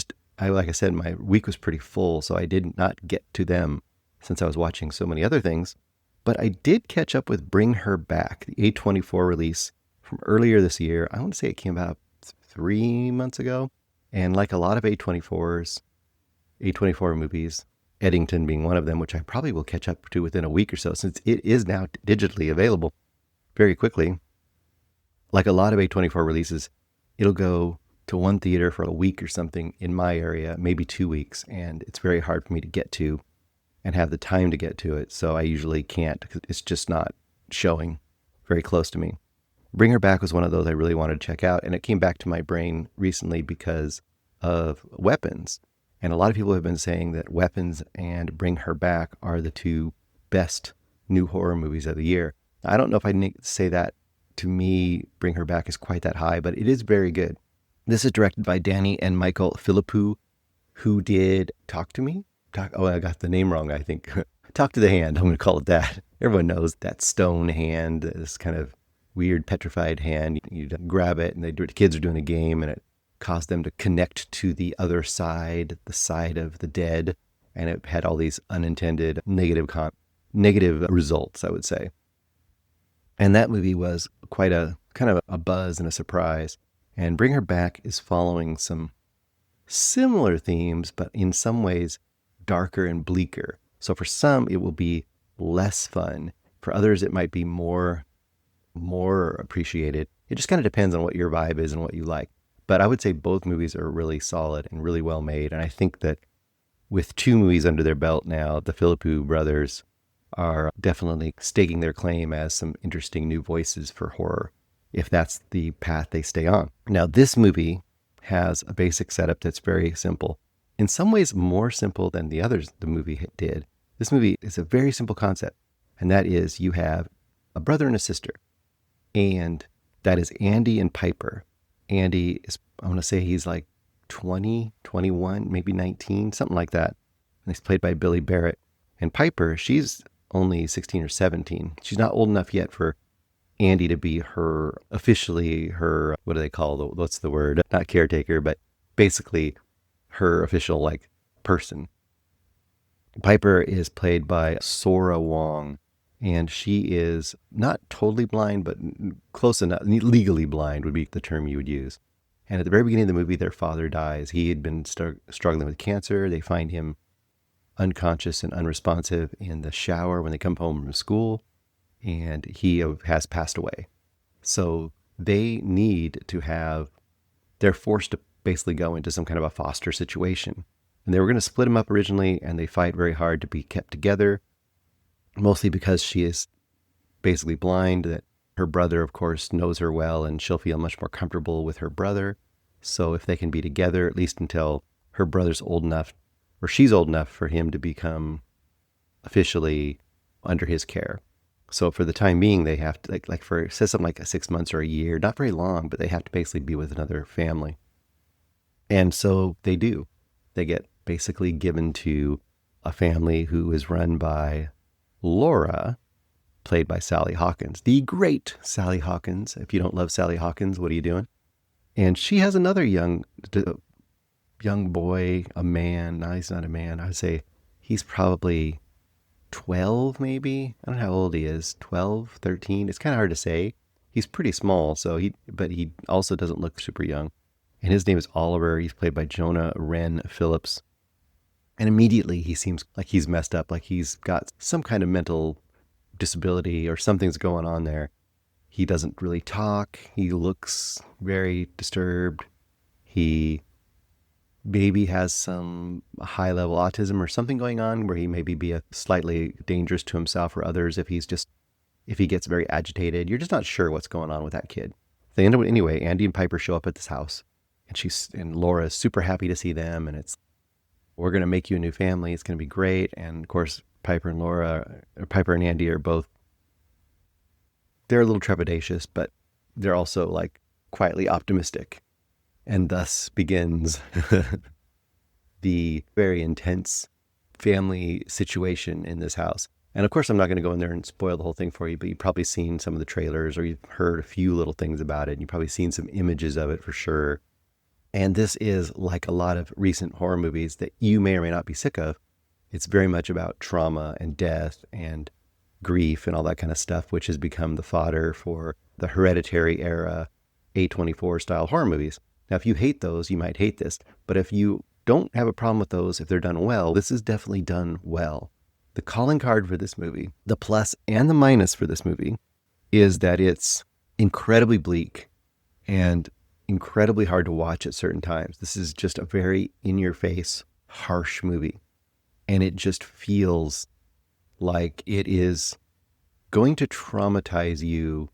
like I said, my week was pretty full, so I did not get to them since I was watching so many other things. But I did catch up with Bring Her Back, the A24 release from earlier this year. I want to say it came out 3 months ago. And like a lot of A24 movies, Eddington being one of them, which I probably will catch up to within a week or so, since it is now digitally available very quickly. Like a lot of A24 releases, it'll go to one theater for a week or something in my area, maybe 2 weeks, and it's very hard for me to get to and have the time to get to it, so I usually can't because it's just not showing very close to me. Bring Her Back was one of those I really wanted to check out, and it came back to my brain recently because of Weapons. And a lot of people have been saying that Weapons and Bring Her Back are the 2 best new horror movies of the year. I don't know if I say that. To me, Bring Her Back is quite that high, but it is very good. This is directed by Danny and Michael Philippou, who did Talk to Me. I got the name wrong, I think. Talk to the Hand, I'm going to call it that. Everyone knows that stone hand, this kind of weird petrified hand. You grab it, and the kids are doing a game, and it caused them to connect to the other side, the side of the dead, and it had all these unintended negative results, I would say. And that movie was quite a kind of a buzz and a surprise. And Bring Her Back is following some similar themes, but in some ways darker and bleaker. So for some, it will be less fun. For others, it might be more appreciated. It just kind of depends on what your vibe is and what you like. But I would say both movies are really solid and really well made. And I think that with 2 movies under their belt now, the Philippou brothers are definitely staking their claim as some interesting new voices for horror, if that's the path they stay on. Now, this movie has a basic setup that's very simple. In some ways, more simple than the others the movie did. This movie is a very simple concept, and that is you have a brother and a sister, and that is Andy and Piper. Andy is, I want to say he's like 20, 21, maybe 19, something like that. And he's played by Billy Barrett. And Piper, she's only 16 or 17. She's not old enough yet for Andy to be officially her, what do they call, what's the word? Not caretaker, but basically her official, like, person. Piper is played by Sora Wong, and she is not totally blind, but close enough. Legally blind would be the term you would use. And at the very beginning of the movie, their father dies. He had been struggling with cancer. They find him unconscious and unresponsive in the shower when they come home from school, and he has passed away. So they're forced to basically go into some kind of a foster situation. And they were going to split him up originally, and they fight very hard to be kept together, mostly because she is basically blind, that her brother, of course, knows her well, and she'll feel much more comfortable with her brother. So if they can be together, at least until her brother's old enough, or she's old enough for him to become officially under his care. So for the time being, they have to, like for, it says something like 6 months or a year, not very long, but they have to basically be with another family. And so they do. They get basically given to a family who is run by Laura, played by Sally Hawkins, the great Sally Hawkins. If you don't love Sally Hawkins, what are you doing? And she has another young boy, a man. No, he's not a man. I would say he's probably 12, maybe. I don't know how old he is. 12, 13. It's kind of hard to say. He's pretty small, but he also doesn't look super young. And his name is Oliver. He's played by Jonah Wren Phillips. And immediately he seems like he's messed up, like he's got some kind of mental disability or something's going on there. He doesn't really talk. He looks very disturbed. He maybe has some high-level autism or something going on where he maybe be slightly dangerous to himself or others if he gets very agitated. You're just not sure what's going on with that kid. They end up anyway. Andy and Piper show up at this house, and Laura is super happy to see them, and we're going to make you a new family. It's going to be great. And of course, Piper and Andy are both, they're a little trepidatious, but they're also like quietly optimistic. And thus begins the very intense family situation in this house. And of course, I'm not going to go in there and spoil the whole thing for you, but you've probably seen some of the trailers or you've heard a few little things about it. And you've probably seen some images of it for sure. And this is like a lot of recent horror movies that you may or may not be sick of. It's very much about trauma and death and grief and all that kind of stuff, which has become the fodder for the Hereditary era A24 style horror movies. Now, if you hate those, you might hate this. But if you don't have a problem with those, if they're done well, this is definitely done well. The calling card for this movie, the plus and the minus for this movie, is that it's incredibly bleak and incredibly hard to watch at certain times. This is just a very in-your-face, harsh movie. And it just feels like it is going to traumatize you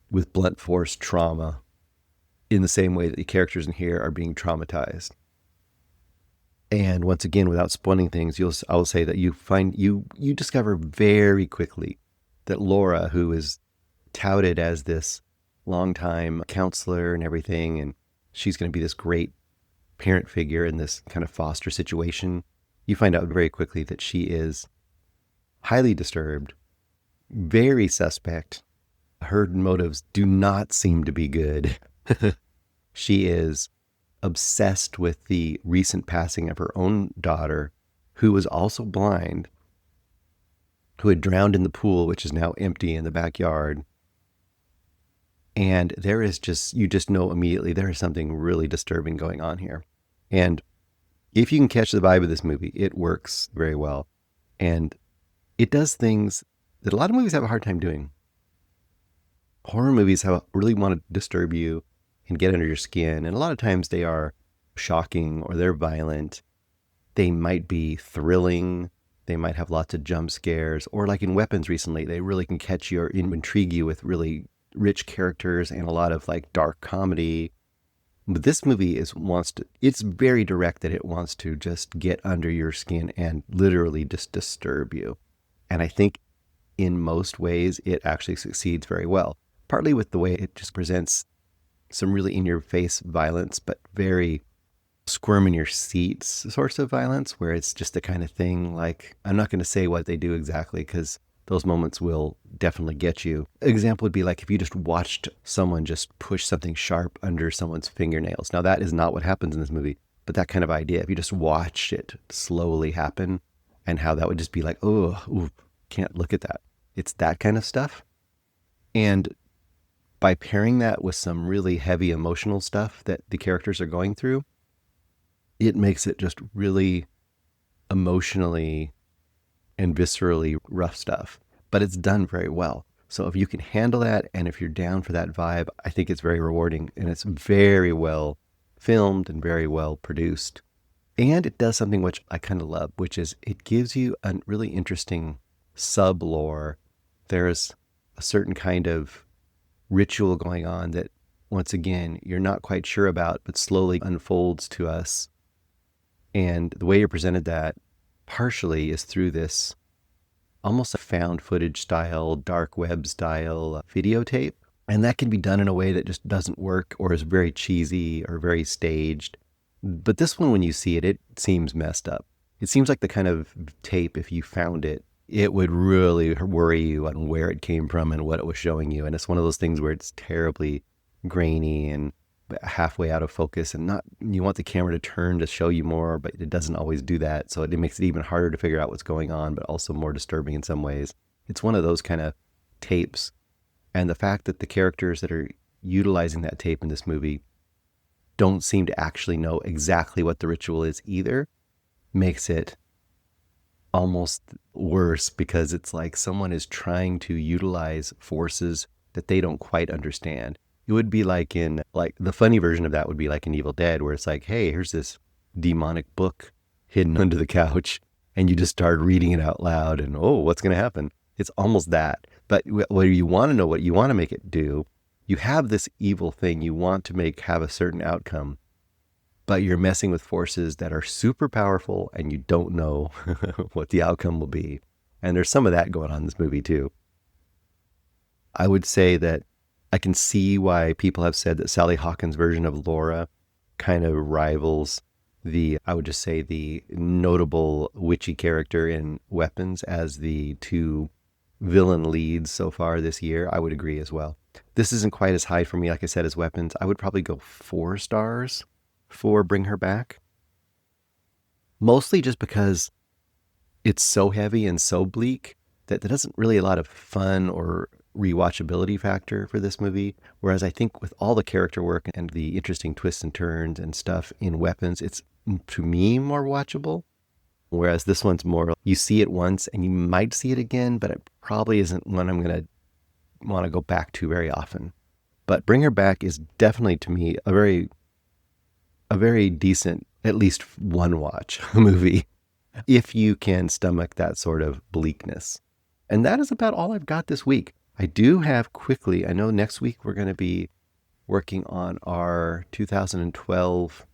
with blunt force trauma in the same way that the characters in here are being traumatized. And once again, without spoiling things, I will say that you discover very quickly that Laura, who is touted as this longtime counselor and everything, and she's going to be this great parent figure in this kind of foster situation, you find out very quickly that she is highly disturbed, very suspect. Her motives do not seem to be good. She is obsessed with the recent passing of her own daughter, who was also blind, who had drowned in the pool, which is now empty in the backyard. And there is you just know immediately there is something really disturbing going on here. And if you can catch the vibe of this movie, it works very well. And it does things that a lot of movies have a hard time doing. Horror movies really want to disturb you and get under your skin. And a lot of times they are shocking or they're violent. They might be thrilling. They might have lots of jump scares. Or like in Weapons recently, they really can catch you or intrigue you with really rich characters and a lot of like dark comedy. But this movie it's very direct that it wants to just get under your skin and literally just disturb you. And I think in most ways, it actually succeeds very well. Partly with the way it just presents some really in-your-face violence, but very squirm in your seats sorts of violence, where it's just the kind of thing like, I'm not going to say what they do exactly because those moments will definitely get you. Example would be like if you just watched someone just push something sharp under someone's fingernails. Now that is not what happens in this movie, but that kind of idea, if you just watch it slowly happen and how that would just be like, oh, ooh, can't look at that. It's that kind of stuff. And by pairing that with some really heavy emotional stuff that the characters are going through, it makes it just really emotionally and viscerally rough stuff. But it's done very well. So if you can handle that, and if you're down for that vibe, I think it's very rewarding, and it's very well filmed and very well produced. And it does something which I kind of love, which is it gives you a really interesting sub-lore. There's a certain kind of ritual going on that, once again, you're not quite sure about, but slowly unfolds to us. And the way you're presented that partially is through this almost a found footage style, dark web style videotape. And that can be done in a way that just doesn't work or is very cheesy or very staged. But this one, when you see it, it seems messed up. It seems like the kind of tape, if you found it, it would really worry you on where it came from and what it was showing you. And it's one of those things where it's terribly grainy and halfway out of focus, and not, you want the camera to turn to show you more, but it doesn't always do that. So it makes it even harder to figure out what's going on, but also more disturbing in some ways. It's one of those kind of tapes. And the fact that the characters that are utilizing that tape in this movie don't seem to actually know exactly what the ritual is either makes it almost worse, because it's like someone is trying to utilize forces that they don't quite understand. It would be like the funny version of that would be like in Evil Dead, where it's like, hey, here's this demonic book hidden under the couch, and you just start reading it out loud, and oh, what's going to happen? It's almost that. But whether you want to know what you want to make it do, you have this evil thing you want to have a certain outcome, but you're messing with forces that are super powerful, and you don't know what the outcome will be. And there's some of that going on in this movie too. I would say that I can see why people have said that Sally Hawkins' version of Laura kind of rivals I would just say the notable witchy character in Weapons as the two villain leads so far this year. I would agree as well. This isn't quite as high for me, like I said, as Weapons. I would probably go 4 stars for Bring Her Back. Mostly just because it's so heavy and so bleak that there doesn't really a lot of fun or rewatchability factor for this movie. Whereas I think with all the character work and the interesting twists and turns and stuff in Weapons, it's, to me, more watchable. Whereas this one's more, you see it once and you might see it again, but it probably isn't one I'm going to want to go back to very often. But Bring Her Back is definitely, to me, a very decent, at least one watch movie, if you can stomach that sort of bleakness. And that is about all I've got this week. I do have quickly, I know next week we're going to be working on our 2012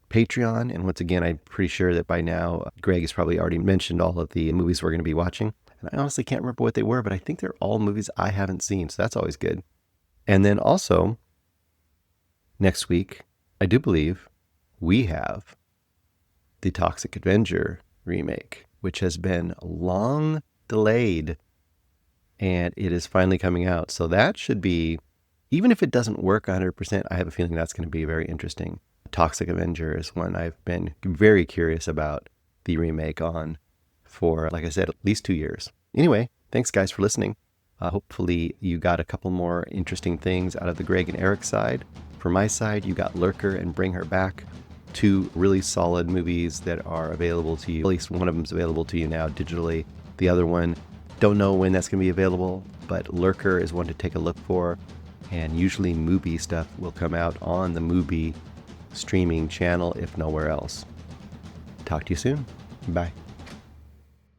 Patreon. And once again, I'm pretty sure that by now, Greg has probably already mentioned all of the movies we're going to be watching. And I honestly can't remember what they were, but I think they're all movies I haven't seen. So that's always good. And then also, next week, I do believe we have the Toxic Avenger remake, which has been long delayed, and it is finally coming out. So that should be, even if it doesn't work 100%, I have a feeling that's going to be very interesting. Toxic Avenger is one I've been very curious about the remake on for, like I said, at least 2 years. Anyway, thanks guys for listening. Hopefully you got a couple more interesting things out of the Greg and Eric side. For my side, you got Lurker and Bring Her Back, 2 really solid movies that are available to you. At least one of them is available to you now digitally. The other one, don't know when that's going to be available, but Lurker is one to take a look for. And usually MUBI stuff will come out on the MUBI streaming channel, if nowhere else. Talk to you soon. Bye.